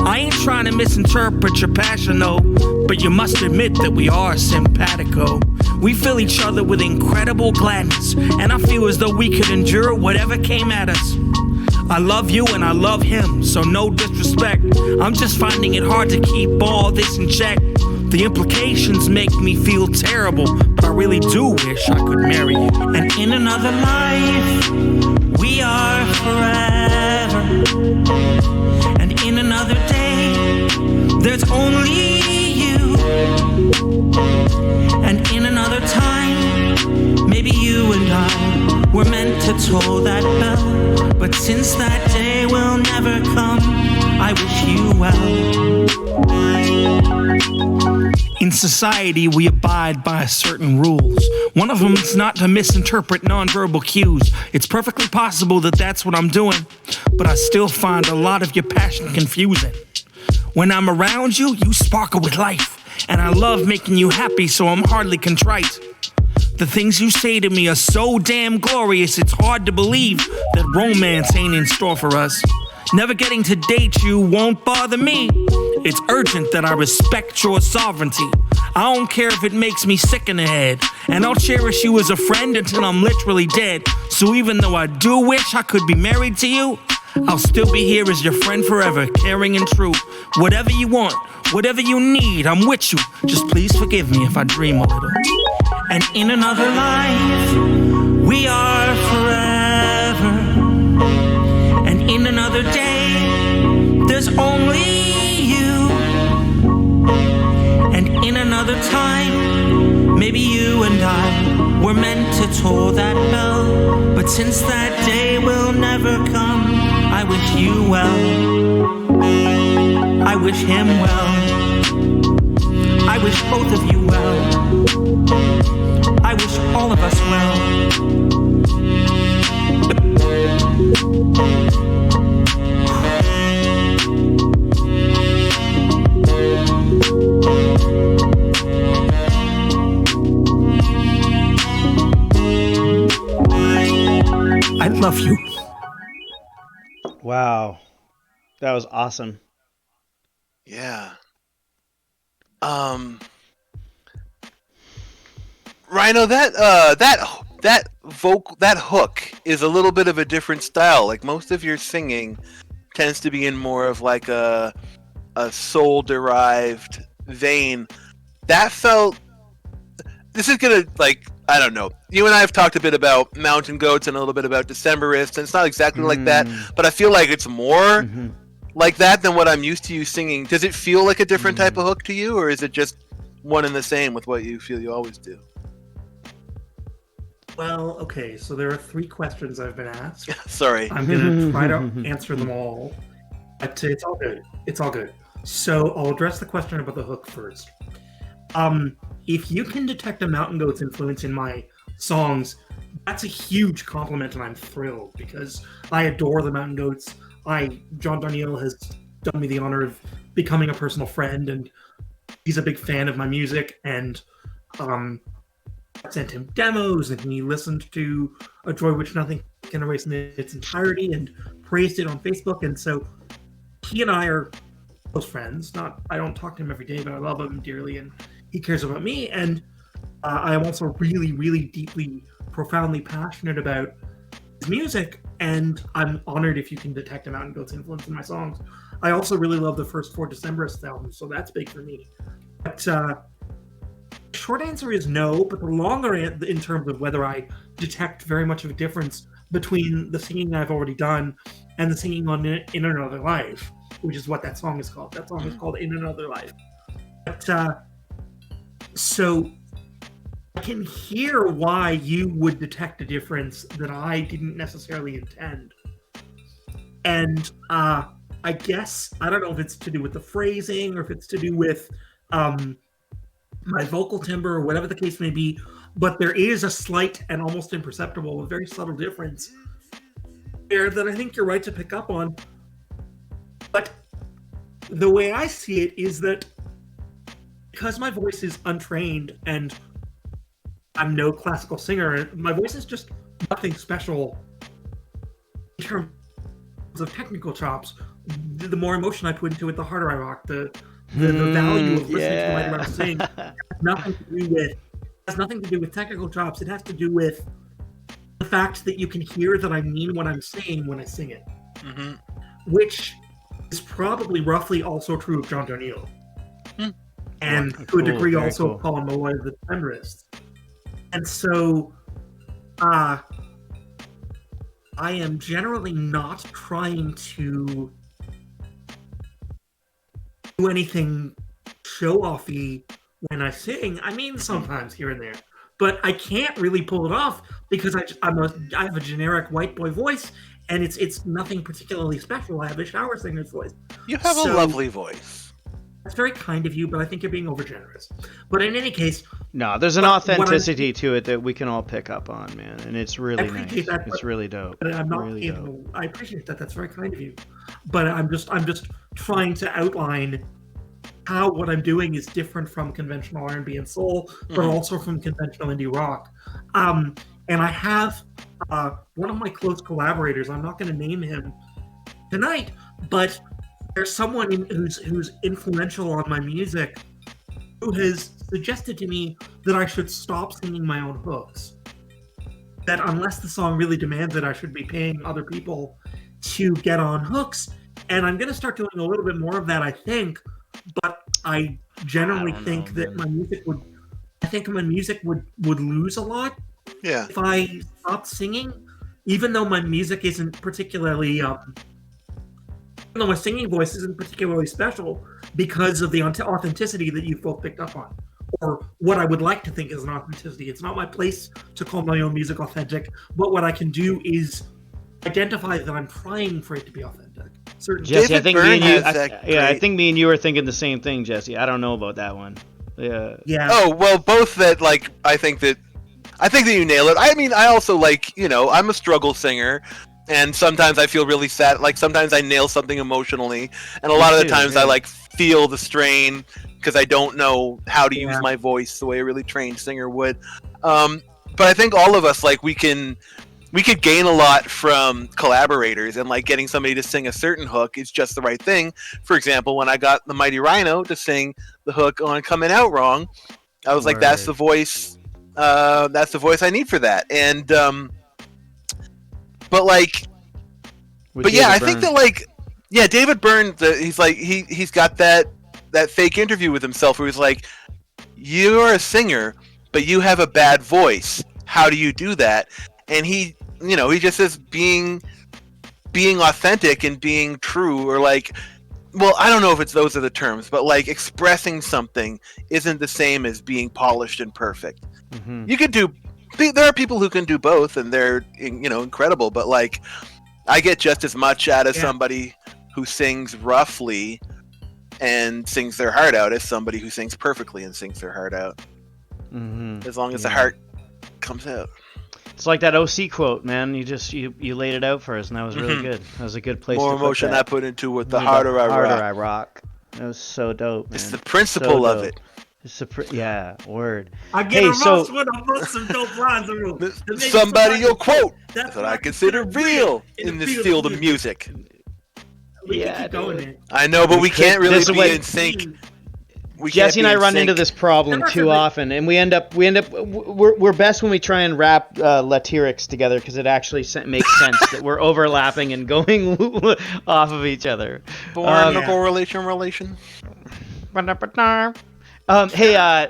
I ain't trying to misinterpret your passion, though, but you must admit that we are simpatico. We fill each other with incredible gladness, and I feel as though we could endure whatever came at us. I love you and I love him, so no disrespect. I'm just finding it hard to keep all this in check. The implications make me feel terrible, but I really do wish I could marry you. And in another life, we are forever. And in another day, there's only you. And in another time, maybe you and I were meant to toll that bell. But since that day will never come, I wish you well. In society, we abide by certain rules. One of them is not to misinterpret nonverbal cues. It's perfectly possible that that's what I'm doing, but I still find a lot of your passion confusing. When I'm around you, you sparkle with life, and I love making you happy, so I'm hardly contrite. The things you say to me are so damn glorious, it's hard to believe that romance ain't in store for us. Never getting to date you won't bother me. It's urgent that I respect your sovereignty. I don't care if it makes me sick in the head, and I'll cherish you as a friend until I'm literally dead. So even though I do wish I could be married to you, I'll still be here as your friend forever, caring and true. Whatever you want, whatever you need, I'm with you. Just please forgive me if I dream a little. And in another life, we are forever. And in another day, there's only you. And in another time, maybe you and I were meant to toll that bell. But since that day will never come, I wish you well. I wish him well. I wish both of you well. I wish all of us well. I love you. Wow. That was awesome. Yeah. Rhino, that hook is a little bit of a different style. Like most of your singing tends to be in more of like a soul derived vein. That felt. This is gonna, like, I don't know. You and I have talked a bit about Mountain Goats and a little bit about Decemberists, and it's not exactly like that, but I feel like it's more like that than what I'm used to you singing. Does it feel like a different type of hook to you, or is it just one and the same with what you feel you always do? Well, okay, so there are 3 questions I've been asked. Sorry. I'm going to try to answer them all. But it's all good. It's all good. So I'll address the question about the hook first. If you can detect a Mountain Goats influence in my songs, that's a huge compliment, and I'm thrilled because I adore the Mountain Goats. John Darnielle has done me the honor of becoming a personal friend, and he's a big fan of my music, and I sent him demos, and he listened to A Joy Which Nothing Can Erase in its entirety and praised it on Facebook, and so he and I are close friends. I don't talk to him every day, but I love him dearly, and he cares about me, and I am also really, really deeply, profoundly passionate about his music, and I'm honored if you can detect a Mountain Goat's influence in my songs. I also really love the first 4 Decemberists albums, so that's big for me. But short answer is no, but the longer in terms of whether I detect very much of a difference between the singing I've already done and the singing on In Another Life, which is what that song is called. That song is called In Another Life. But so I can hear why you would detect a difference that I didn't necessarily intend. And I guess, I don't know if it's to do with the phrasing or if it's to do with my vocal timbre or whatever the case may be, but there is a slight and almost imperceptible, a very subtle difference there that I think you're right to pick up on. But the way I see it is that because my voice is untrained and I'm no classical singer, my voice is just nothing special in terms of technical chops. The more emotion I put into it, the harder I rock. The value of listening to my Rhino sing has nothing to do with technical chops. It has to do with the fact that you can hear that I mean what I'm saying when I sing it, which is probably roughly also true of John Darnielle, and to a degree also of Colin Malloy, the Decemberists. And so, I am generally not trying to do anything show-offy when I sing. I mean, sometimes here and there, but I can't really pull it off because I have a generic white boy voice, and it's nothing particularly special. I have a shower singer's voice. You have a lovely voice. That's very kind of you, but I think you're being overgenerous. But in any case, no, there's an authenticity to it that we can all pick up on, man, and it's really nice. It's really dope. But I'm not really able. I appreciate that. That's very kind of you. But I'm just trying to outline how what I'm doing is different from conventional R&B and soul, but also from conventional indie rock. And I have one of my close collaborators. I'm not going to name him tonight, but there's someone who's influential on my music who has suggested to me that I should stop singing my own hooks. That unless the song really demands it, I should be paying other people to get on hooks. And I'm going to start doing a little bit more of that, I think. But I generally think that my music would lose a lot if I stopped singing, even though my music isn't particularly even though my singing voice isn't particularly special because of the authenticity that you both picked up on, or what I would like to think is an authenticity. It's not my place to call my own music authentic, but what I can do is identify that I'm trying for it to be authentic. Jesse, I think me and you are thinking the same thing, Jesse. I don't know about that one. Yeah. Oh, well, both that, like, I think that you nail it. I mean, I also, like, I'm a struggle singer. And sometimes I feel really sad. Like, sometimes I nail something emotionally. And a lot of the times I, like, feel the strain because I don't know how to use my voice the way a really trained singer would. But I think all of us, like, we could gain a lot from collaborators, and, like, getting somebody to sing a certain hook is just the right thing. For example, when I got the Mighty Rhino to sing the hook on Coming Out Wrong, I was like, that's the voice I need for that. And, But I think that, like, David Byrne, he's like, he's got that fake interview with himself where he's like, you're a singer, but you have a bad voice. How do you do that? And he just says being authentic and being true, or like, well, I don't know if those are the terms, but like expressing something isn't the same as being polished and perfect. You could do. There are people who can do both, and they're incredible. But like, I get just as much out of somebody who sings roughly and sings their heart out as somebody who sings perfectly and sings their heart out. As long as the heart comes out. It's like that OC quote, man. You laid it out for us, and that was really good. That was a good place. More to emotion put that. I put into it, the harder I rock. That was so dope, man. It's the principle of it. Word. I get a roast when I put some dope lines in. Somebody you'll quote. That's what I consider real in this field of music. Keep going, man. I know, but we can't really be in sync. Jesse and I run into sync. this problem too often, and we're best when we try and wrap lyrics together because it actually makes sense that we're overlapping and going off of each other. Born a correlation. Hey,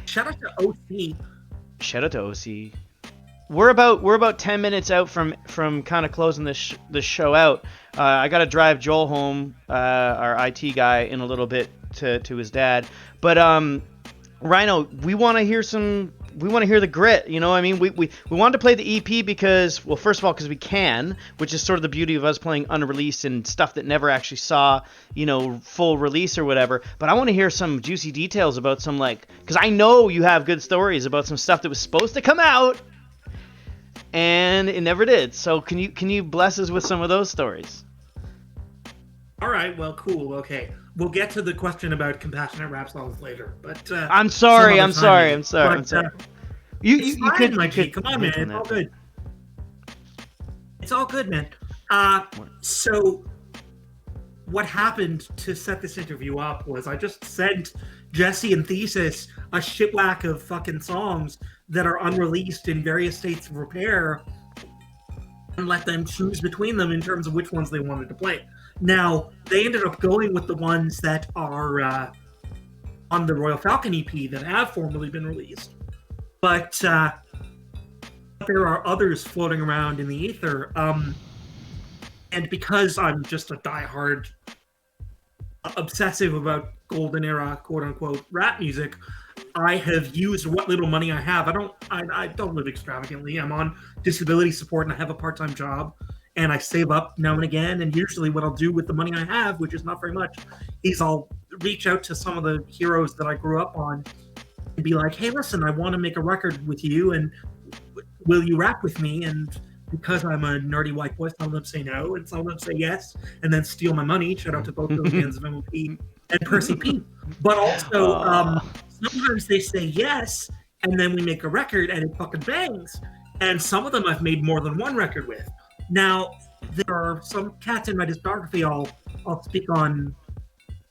Shout out to OC. shout out to OC. We're about 10 minutes out from kind of closing this show out. I got to drive Joel home, our IT guy, in a little bit to his dad. But Rhino, we want to hear the grit. You know, I mean, we wanted to play the EP because, well, first of all, because we can, which is sort of the beauty of us playing unreleased and stuff that never actually saw, you know, full release or whatever. But I want to hear some juicy details about some, like, because I know you have good stories about some stuff that was supposed to come out and it never did. So can you bless us with some of those stories? All right, well, cool. Okay, we'll get to the question about compassionate rap songs later. But I'm sorry. You fine, could, Mikey. Come on, man. It's all good. It's all good, man. So what happened to set this interview up was I just sent Jesse and Thesis a shitwhack of fucking songs that are unreleased in various states of repair and let them choose between them in terms of which ones they wanted to play. Now, they ended up going with the ones that are on the Royal Falcon EP that have formally been released. But there are others floating around in the ether. And because I'm just a diehard obsessive about golden era, quote unquote, rap music, I have used what little money I have. I don't live extravagantly. I'm on disability support and I have a part-time job. And I save up now and again. And usually what I'll do with the money I have, which is not very much, is I'll reach out to some of the heroes that I grew up on and be like, hey, listen, I want to make a record with you. And will you rap with me? And because I'm a nerdy white boy, some of them say no. And some of them say yes. And then steal my money. Shout out to both those bands of MOP and Percy P. But also, sometimes they say yes. And then we make a record and it fucking bangs. And some of them I've made more than one record with. Now, there are some cats in my discography I'll speak on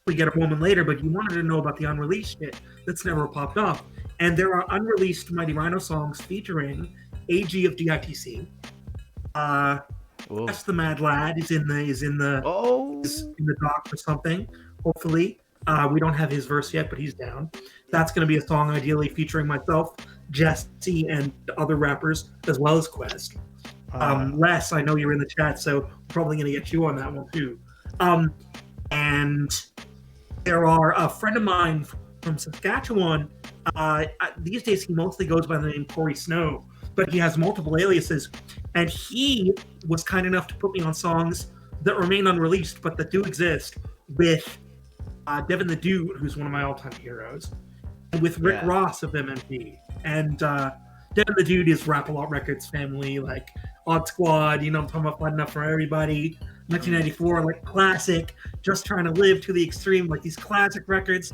we get a moment later, but you wanted to know about the unreleased shit that's never popped up. And there are unreleased Mighty Rhino songs featuring AG of DITC. That's the Mad Lad is in the doc for something, hopefully. We don't have his verse yet, but he's down. That's going to be a song ideally featuring myself, Jesse, and other rappers, as well as Quest. Les, I know you're in the chat, so I'm probably going to get you on that one too. And there are a friend of mine from Saskatchewan. These days, he mostly goes by the name Corey Snow, but he has multiple aliases. And he was kind enough to put me on songs that remain unreleased, but that do exist, with Devin the Dude, who's one of my all-time heroes, and with Rick Ross of MMP. And Devin the Dude is Rap-A-Lot Records family, like Odd Squad, you know, I'm talking about Fighting Up for Everybody, 1994, like classic, Just Trying to Live to the Extreme, like these classic records.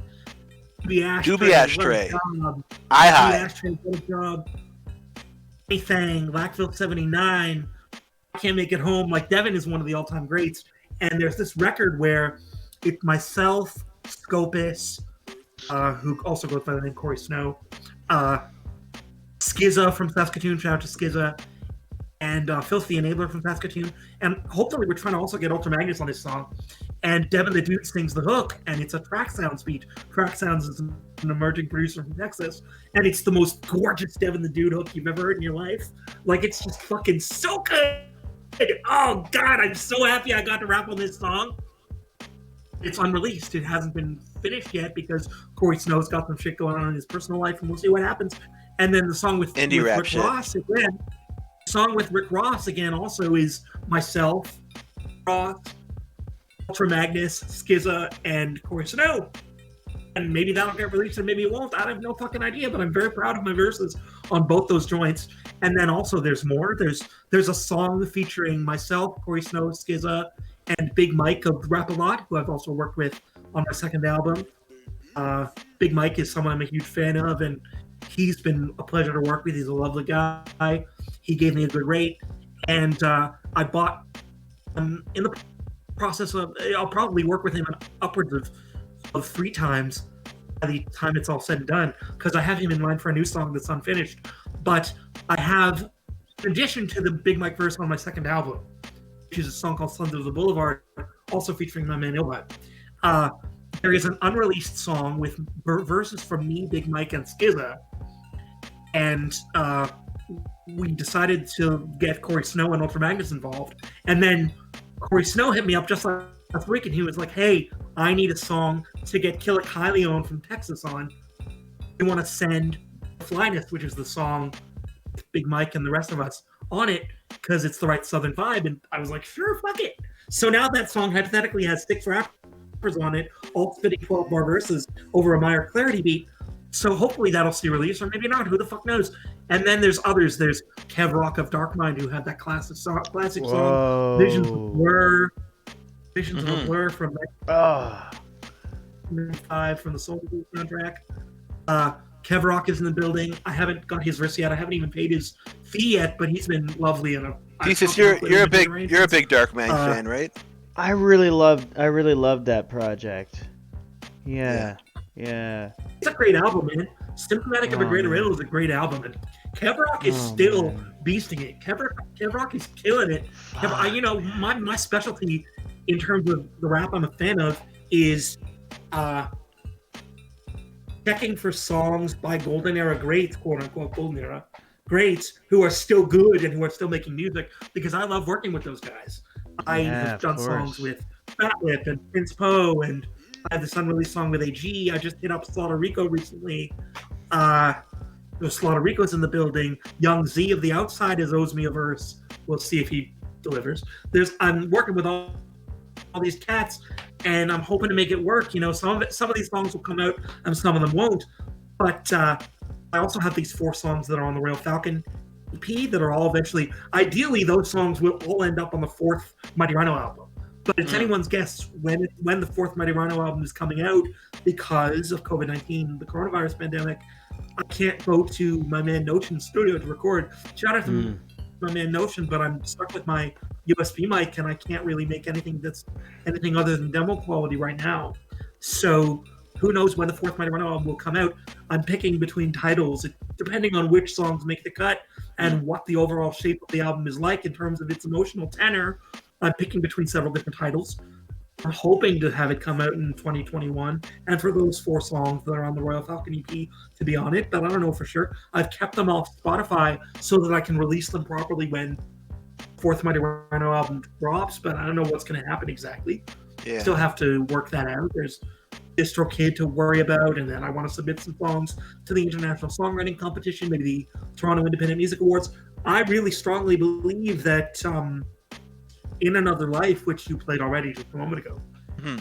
Doobie Ashtray. Ashtray, good job. Anything, Lackville 79, I Can't Make It Home. Like, Devin is one of the all-time greats. And there's this record where it's myself, Scopus, who also goes by the name Corey Snow, Skizza from Saskatoon, shout out to Skizza, and Filthy Enabler from Saskatoon. And hopefully we're trying to also get Ultra Magnus on this song. And Devin the Dude sings the hook, and it's a Track Sounds beat. Track Sounds is an emerging producer from Texas, and it's the most gorgeous Devin the Dude hook you've ever heard in your life. Like, it's just fucking so good. Oh, God, I'm so happy I got to rap on this song. It's unreleased. It hasn't been finished yet because Corey Snow's got some shit going on in his personal life, and we'll see what happens. And then the song with Rick Ross again. The song with Rick Ross again also is myself, Ross, Ultra Magnus, Skizza, and Corey Snow. And maybe that'll get released and maybe it won't. I have no fucking idea, but I'm very proud of my verses on both those joints. And then also there's more. There's a song featuring myself, Corey Snow, Skizza, and Big Mike of Rap-A-Lot, who I've also worked with on my second album. Big Mike is someone I'm a huge fan of, and he's been a pleasure to work with. He's a lovely guy. He gave me a good rate. And I bought, in the process of, I'll probably work with him upwards of 3 times. by the time it's all said and done, because I have him in mind for a new song that's unfinished. But I have, in addition to the Big Mike verse on my second album, which is a song called Sons of the Boulevard, also featuring my man Ilbot, there is an unreleased song with verses from me, Big Mike, and Skizza. And we decided to get Corey Snow and Ultra Magnus involved. And then Corey Snow hit me up just last week, and he was like, hey, I need a song to get Killer Kylie on from Texas on. We want to send Flyness, which is the song with Big Mike and the rest of us on it, because it's the right Southern vibe. And I was like, sure, fuck it. So now that song hypothetically has 6 rappers on it, all spitting 12-bar verses over a Meyer Clarity beat. So hopefully that'll see release, or maybe not. Who the fuck knows? And then there's others. There's Kev Rock of Darkmind, who had that classic song, Visions of Blur. Visions of a Blur from 5 from the Soul soundtrack. Kev Rock is in the building. I haven't got his verse yet. I haven't even paid his fee yet, but he's been lovely. And Jesus, you're a big Darkmind fan, right? I really loved that project. Yeah. It's a great album, man. Symptomatic of a Greater Riddle is a great album, and Kev Rock is still beasting it. Kev Rock is killing it. My specialty in terms of the rap I'm a fan of is checking for songs by Golden Era greats, quote unquote Golden Era greats, who are still good and who are still making music, because I love working with those guys. I have done songs with Fat Lip and Prince Poe, and I have this unreleased song with AG. I just hit up Slaughter Rico recently. Slaughter Rico's in the building. Young Z of The Outsiders owes me a verse. We'll see if he delivers. I'm working with all these cats, and I'm hoping to make it work. Some of these songs will come out, and some of them won't. But I also have these 4 songs that are on the Royal Falcon EP that are all eventually. Ideally, those songs will all end up on the 4th Mighty Rhino album. But it's anyone's guess when the 4th Mighty Rhino album is coming out, because of COVID-19, the coronavirus pandemic. I can't go to my man Notion's studio to record. Shout out to my man Notion, but I'm stuck with my USB mic, and I can't really make anything that's anything other than demo quality right now. So who knows when the 4th Mighty Rhino album will come out. I'm picking between titles, depending on which songs make the cut and what the overall shape of the album is like in terms of its emotional tenor. I'm picking between several different titles. I'm hoping to have it come out in 2021, and for those 4 songs that are on the Royal Falcon EP to be on it, but I don't know for sure. I've kept them off Spotify so that I can release them properly when 4th Mighty Rhino album drops, but I don't know what's going to happen exactly. Yeah. Still have to work that out. There's DistroKid to worry about, and then I want to submit some songs to the International Songwriting Competition, maybe the Toronto Independent Music Awards. I really strongly believe that In Another Life, which you played already just a moment ago,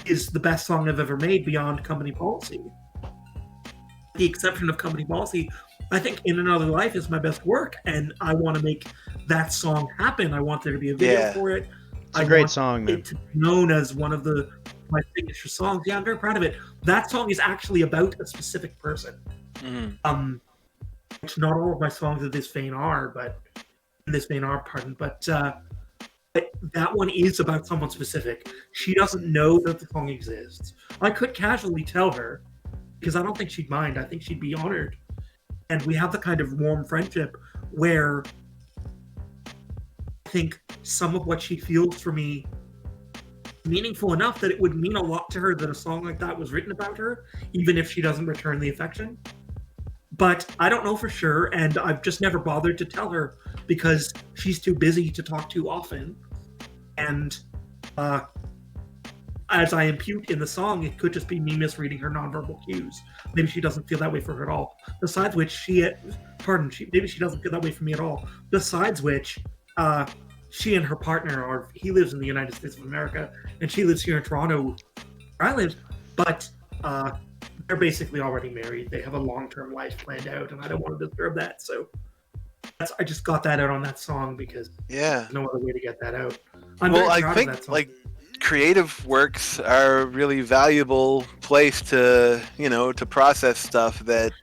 is the best song I've ever made beyond Company Policy. The exception of Company Policy, I think In Another Life is my best work, and I want to make that song happen. I want there to be a video for it. It's a great song, man. It to be known as one of my signature songs. Yeah, I'm very proud of it. That song is actually about a specific person. Which not all of my songs of this vein are, but that one is about someone specific. She doesn't know that the song exists. I could casually tell her, because I don't think she'd mind. I think she'd be honored. And we have the kind of warm friendship where I think some of what she feels for me meaningful enough that it would mean a lot to her that a song like that was written about her, even if she doesn't return the affection. But I don't know for sure, and I've just never bothered to tell her because she's too busy to talk too often. And as I impute in the song, it could just be me misreading her nonverbal cues. Maybe she doesn't feel that way for her at all. Besides which, maybe she doesn't feel that way for me at all. Besides which, she and her partner he lives in the United States of America, and she lives here in Toronto, where I live, but they're basically already married. They have a long-term life planned out, and I don't want to disturb that. So I just got that out on that song because there's no other way to get that out. I think like creative works are a really valuable place to process stuff that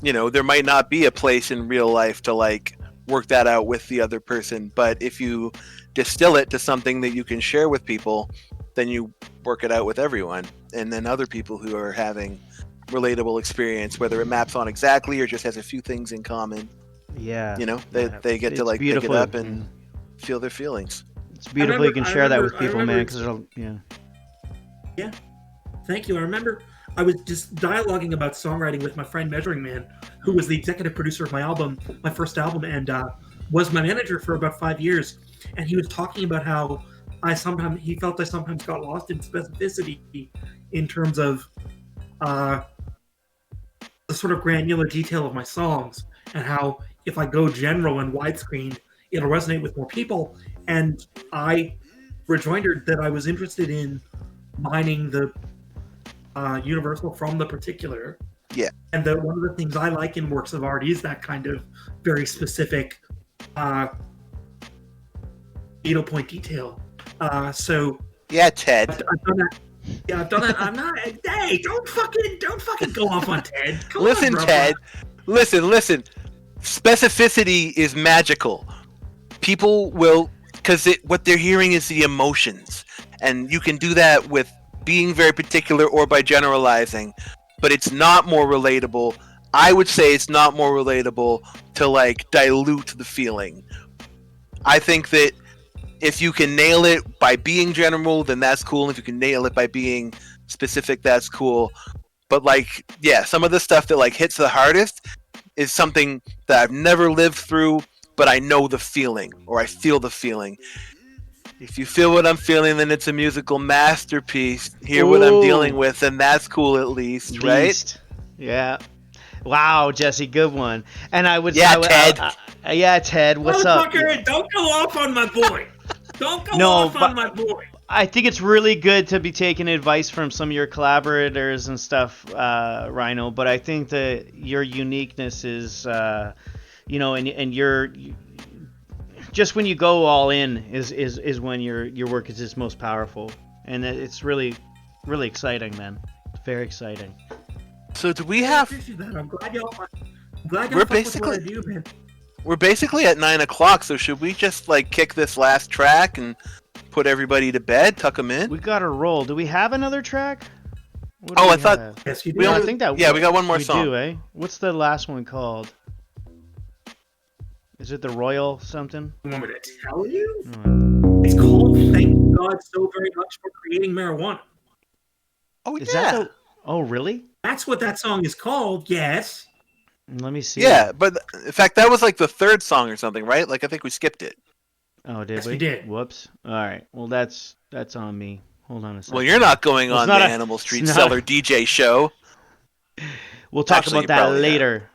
there might not be a place in real life to like work that out with the other person. But if you distill it to something that you can share with people, then you work it out with everyone, and then other people who are having relatable experience, whether it maps on exactly or just has a few things in common. Yeah. You know, they get to like pick it beautiful. up and feel their feelings. It's beautiful. You can share that with people, man. Because yeah. Thank you. I remember I was just dialoguing about songwriting with my friend Measuring Man, who was the executive producer of my first album, and was my manager for about 5 years. And he was talking about how he felt I sometimes got lost in specificity in terms of the sort of granular detail of my songs, and how if I go general and widescreen, it'll resonate with more people. And I rejoined that I was interested in mining the universal from the particular. Yeah. And that one of the things I like in works of art is that kind of very specific needle point detail. So yeah, Ted. I've done that. Yeah, I've done that. I'm not. Hey, don't fucking go off on Ted. Come Listen, on, Ted. Listen. Specificity is magical. People will, because what they're hearing is the emotions, and you can do that with being very particular or by generalizing, but it's not more relatable. I would say it's not more relatable to like dilute the feeling. I think that if you can nail it by being general, then that's cool. And if you can nail it by being specific, that's cool. But like, yeah, some of the stuff that like hits the hardest is something that I've never lived through, but I know the feeling, or I feel the feeling. If you feel what I'm feeling, then it's a musical masterpiece. Hear what I'm dealing with, and that's cool at least, right? Yeah. Wow, Jesse, good one. And I would Ted. Yeah, Ted, what's up? Don't go off on my boy. Don't go off on my boy. I think it's really good to be taking advice from some of your collaborators and stuff, Rhino. But I think that your uniqueness is, and your just when you go all in is when your work is its most powerful, and it's really, really exciting, man. Very exciting. So do we have? I appreciate that. I'm glad y'all. We're basically. With what I do, man. We're basically at 9:00, so should we just like kick this last track and put everybody to bed, tuck them in? We got to roll. Do we have another track? I thought. Have? Yes, you do. I think that. Yeah, we got one more song. We do, eh? What's the last one called? Is it the Royal something? You want me to tell you? It's called "Thank God So Very Much for Creating Marijuana." Oh Is yeah. that oh really? That's what that song is called. Yes. Let me see. Yeah, but in fact, that was like the third song or something, right? Like I think we skipped it. Oh, did Yes, we? we did. Whoops. All right. Well, that's on me. Hold on a second. Well, you're not going on the not Animal Street Cellar DJ show. We'll talk Actually, about that later.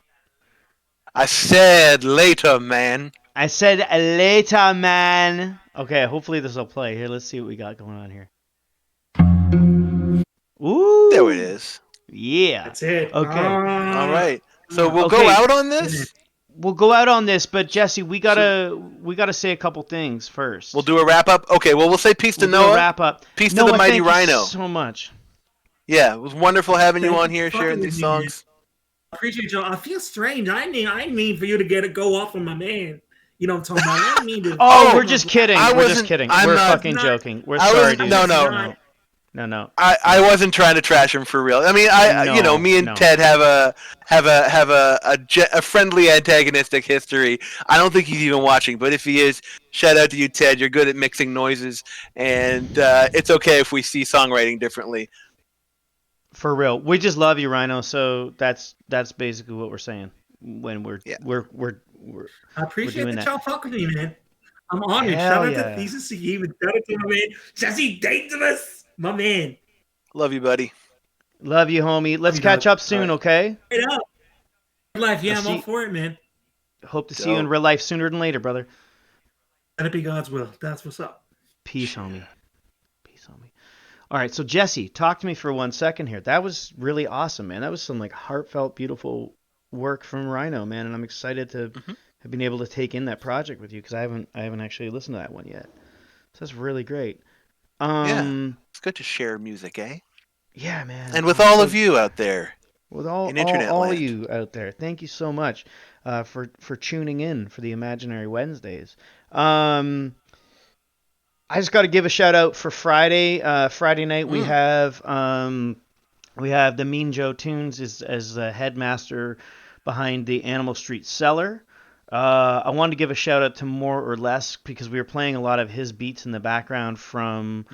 I said later, man. I said later, man. Okay, hopefully this will play. Here, let's see what we got going on here. Ooh. There it is. Yeah. That's it. Okay. All right. So we'll go out on this? We'll go out on this, but Jesse, we gotta say a couple things first. We'll do a wrap up. Okay, well we'll say peace to We'll do Noah. a wrap up. Peace to the mighty thank Rhino. You so much. Yeah, it was wonderful having you on here Thank you sharing for these fucking with me, songs. I appreciate y'all. I feel strange. I mean for you to go off on my man. You know what I'm talking about? I mean to. Oh, we're just kidding. We're just wasn't- kidding. I'm We're not- fucking not- joking. We're I sorry, wasn't- dude. No. No. I wasn't trying to trash him for real. I mean, me and Ted have a friendly antagonistic history. I don't think he's even watching, but if he is, shout out to you, Ted. You're good at mixing noises, and it's okay if we see songwriting differently. For real. We just love you, Rhino. So that's basically what we're saying when we're I appreciate doing that that. y'all fucking with me, man. I'm honored. Hell Shout out yeah. to Thesis to you, and shout out to my man Jesse Dangerous, my man. Love you, buddy. love you, homie. Let's You catch know, up soon, okay? Straight up. Life, yeah, I'll I'm see- all for it, man. Hope to see you in real life sooner than later, brother. Let it be God's will. That's what's up. Peace, homie. Peace, homie. All right, so Jesse, talk to me for 1 second here. That was really awesome, man. That was some like heartfelt, beautiful work from Rhino, man, and I'm excited to have been able to take in that project with you because I haven't actually listened to that one yet. So that's really great. It's good to share music, eh? Yeah, man. And with all of you out there. With all internet all land. you out there, thank you so much for tuning in for the Imaginary Wednesdays. I just got to give a shout out for Friday. Friday night we have We have the Mean Joe Tunes as the headmaster behind the Animal Street Cellar. I wanted to give a shout out to More or Less because we were playing a lot of his beats in the background from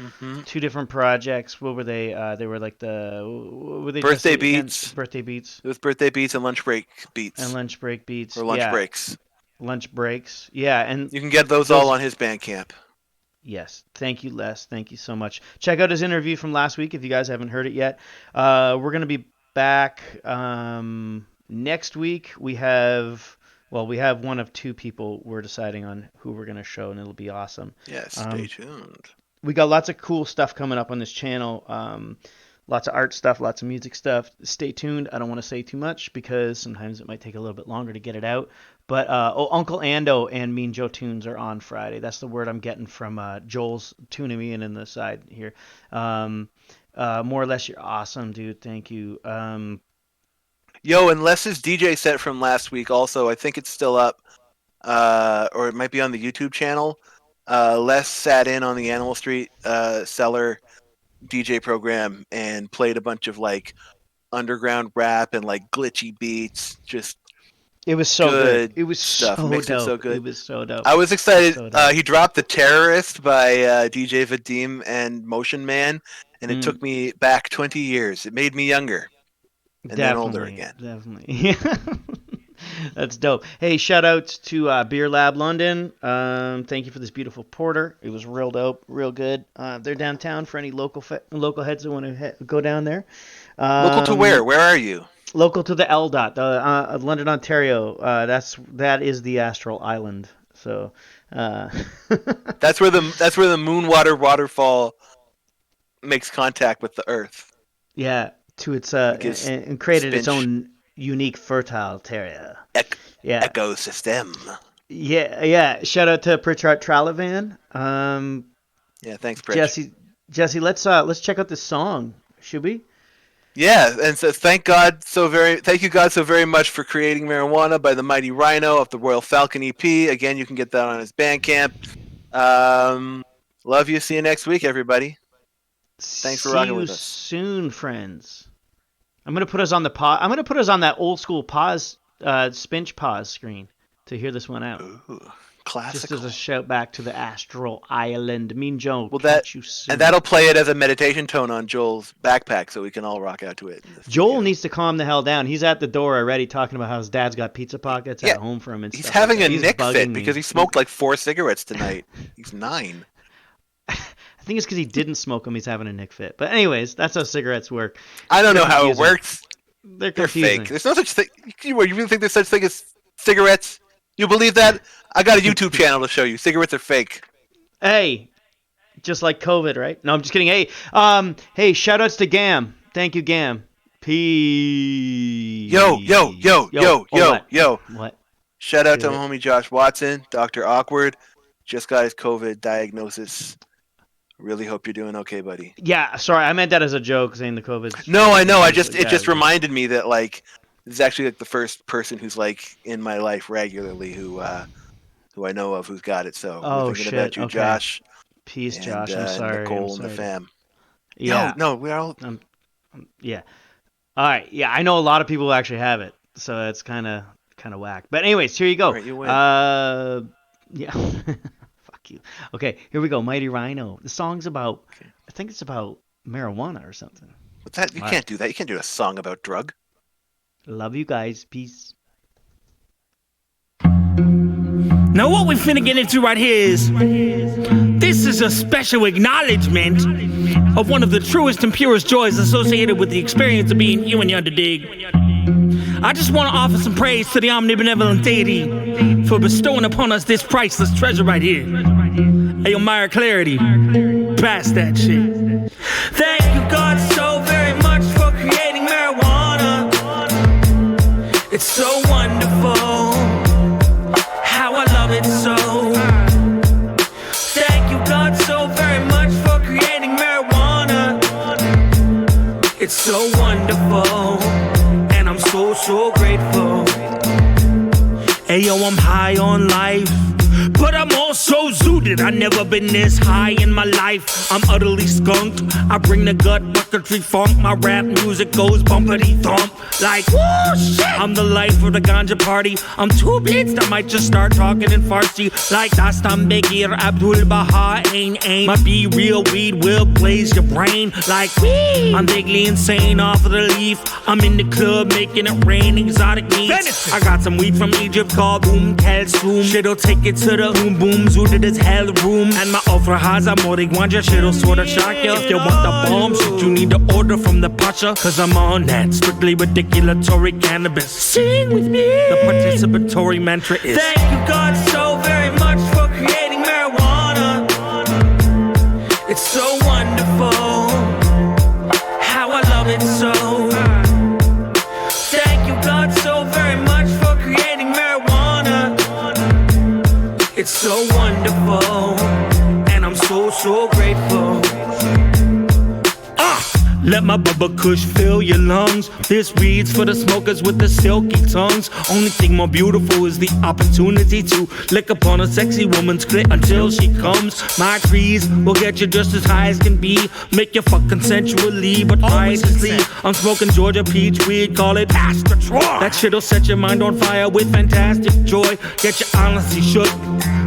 two different projects. What were they? They were like what were they? Birthday Beats. Birthday Beats. It was Birthday Beats and Lunch Break Beats. And Lunch Break Beats. Or Lunch Breaks. Lunch Breaks. Yeah, and you can get those all on his Bandcamp. Yes. Thank you, Les. Thank you so much. Check out his interview from last week if you guys haven't heard it yet. We're going to be back next week. We have one of two people we're deciding on who we're going to show, and it'll be awesome. Yes, stay tuned. We got lots of cool stuff coming up on this channel. Lots of art stuff, lots of music stuff. Stay tuned. I don't want to say too much because sometimes it might take a little bit longer to get it out. But Uncle Ando and Mean Joe Tunes are on Friday. That's the word I'm getting from Joel's tuning me in the side here. More or Less, you're awesome, dude. Thank you. Yo, and Les's DJ set from last week also, I think it's still up, or it might be on the YouTube channel. Les sat in on the Animal Street Cellar DJ program and played a bunch of like underground rap and like glitchy beats. Just it was so good. It was stuff. So Makes dope. It so good. It was so dope. I was excited. So he dropped The Terrorist by DJ Vadim and Motion Man, and it took me back 20 years. It made me younger. And then older again. Definitely. That's dope. Hey, shout outs to Beer Lab London. Thank you for this beautiful porter. It was real dope, real good. They're downtown for any local heads that want to go down there. Local to where? Where are you? Local to the LDOT, London, Ontario. That is the Astral Island. So that's where the Moonwater waterfall makes contact with the Earth. Yeah. To its and created its own unique fertile terra. Ecosystem. Yeah. Shout out to Pritchard Tralavan. Yeah, thanks, Pritch. Jesse, let's check out this song, should we? Yeah, and so thank you God so very much for creating Marijuana by the Mighty Rhino of the Royal Falcon EP. Again, you can get that on his Bandcamp. Love you. See you next week, everybody. Thanks for rocking with us. See you soon, friends. I'm gonna put us on I'm gonna put us on that old school pause, Spinch pause screen to hear this one out. Ooh, classical. Just as a shout back to the Astral Island. Mean Joe, catch you soon. And that'll play it as a meditation tone on Joel's backpack, so we can all rock out to it. Joel needs to calm the hell down. He's at the door already talking about how his dad's got pizza pockets at home for him and he's stuff. Having a Nick fit because he smoked like 4 cigarettes tonight. He's 9. I think it's because he didn't smoke them. He's having a Nick fit. But anyways, that's how cigarettes work. I don't know how it works. They're fake. There's no such thing. You really think there's such thing as cigarettes? You believe that? I got a YouTube channel to show you. Cigarettes are fake. Hey, just like COVID, right? No, I'm just kidding. Hey, hey, shout outs to Gam. Thank you, Gam. Peace. Yo. What? Shout out to homie Josh Watson, Dr. Awkward. Just got his COVID diagnosis. Really hope you're doing okay, buddy. Yeah, sorry, I meant that as a joke, saying the COVID. No, I know. It just reminded me that like this is actually like the first person who's like in my life regularly who I know of who's got it. So we're thinking about you, Josh. Peace, Josh. I'm sorry. Nicole and the fam. Yeah. No, we're all. Yeah. All right. Yeah, I know a lot of people who actually have it, so it's kind of whack. But anyways, here you go. Right, you win. Yeah. You. Okay, here we go. Mighty Rhino. The song's about, I think it's about marijuana or something. What's that? You can't do that. You can't do a song about drug. Love you guys. Peace. Now what we finna get into right here is, this is a special acknowledgement of one of the truest and purest joys associated with the experience of being human, you dig. I just want to offer some praise to the omnibenevolent deity for bestowing upon us this priceless treasure right here. Hey, yo, Meyer Clarity, pass that shit. Thank you, God, so very much for creating marijuana. It's so wonderful, how I love it so. Thank you, God, so very much for creating marijuana. It's so wonderful. So grateful. Hey yo, I'm high on life, but I'm also zooted I never been this high in my life. I'm utterly skunked. I bring the gut bucketry funk. My rap music goes bumpity thump. Like, woo, shit. I'm the life of the ganja party. I'm too blitzed, I might just start talking in Farsi. Like Dastan Begir Abdul Baha Ain. My be real weed will blaze your brain. Like, wee. I'm vaguely insane off of the leaf. I'm in the club making it rain. Exotic meats. I got some weed from Egypt called Boom Kalsum. Shit'll take it to the boom boom zooted as hell room. And my offer has a more guanja. Shit'll sorta shock ya. If you want the bomb shit, you need to order from the Pacha. Cause I'm on that strictly ridiculatory cannabis. Sing with me. The participatory mantra is thank you God so very much for creating marijuana. It's so wonderful how I love it so. Thank you God so very much for creating marijuana. It's so wonderful and I'm so grateful. Let my bubba kush fill your lungs. This weed's for the smokers with the silky tongues. Only thing more beautiful is the opportunity to lick upon a sexy woman's clit until she comes. My trees will get you just as high as can be. Make you fuck consensually, but righteously. I'm smoking Georgia peach weed, call it Astral. That shit'll set your mind on fire with fantastic joy. Get you honestly shook.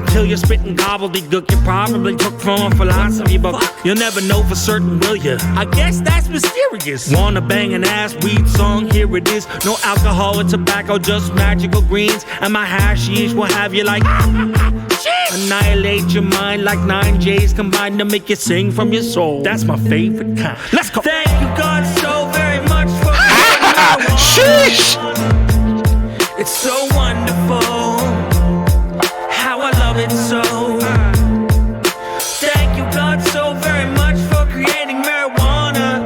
Till you're spitting gobbledygook, you probably took from a philosophy book. You'll never know for certain, will you? I guess that's mysterious. Wanna bang an ass weed song? Here it is. No alcohol or tobacco, just magical greens. And my hashish will have you like annihilate your mind like 9 J's combined to make you sing from your soul. That's my favorite kind. Let's go. Thank you God so very much for sheesh. It's so wonderful. I love it so. Thank you God so very much for creating marijuana.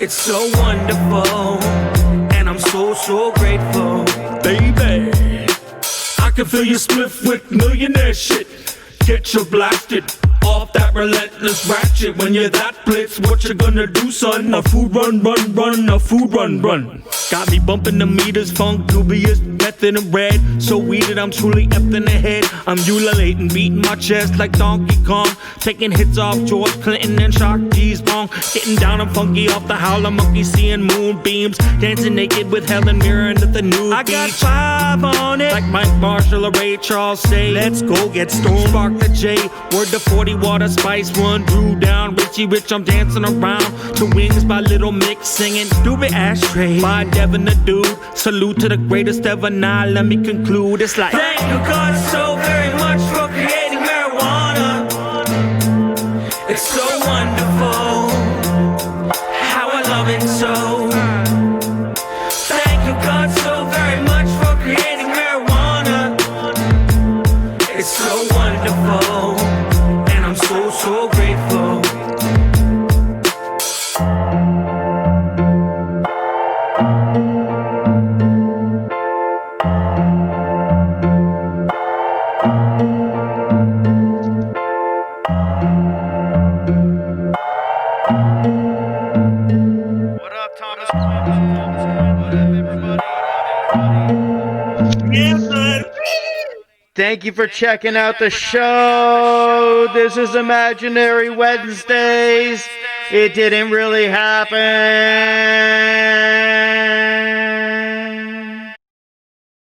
It's so wonderful and I'm so grateful. Baby, I can fill your spliff with millionaire shit. Get you blasted off that relentless ratchet. When you're that blitz, what you gonna do, son? A food run, a food run. Got me bumping the meters, funk dubious, method and red. So weeded, I'm truly effed in the head. I'm ululating, beating my chest like Donkey Kong. Taking hits off George Clinton and Shock G's bong. Getting down and funky off the howler monkey, seeing moonbeams. Dancing naked with Helen Mirren at the new I beach. Got 5 on it, like Mike Marshall or Ray Charles say. Let's go get stoned, spark the J. Word to 40 water, spice one, drew down. Richie Rich, I'm dancing around to Wings by Little Mix, singing Doobie Ashtray by Devin the Dude. Salute to the greatest ever. Now let me conclude. It's like thank you God so very much for creating marijuana. It's so wonderful how I love it so. Thank you God so very much for creating marijuana. It's so wonderful and I'm so grateful. Thank you for checking out the show. This is Imaginary Wednesdays. It didn't really happen.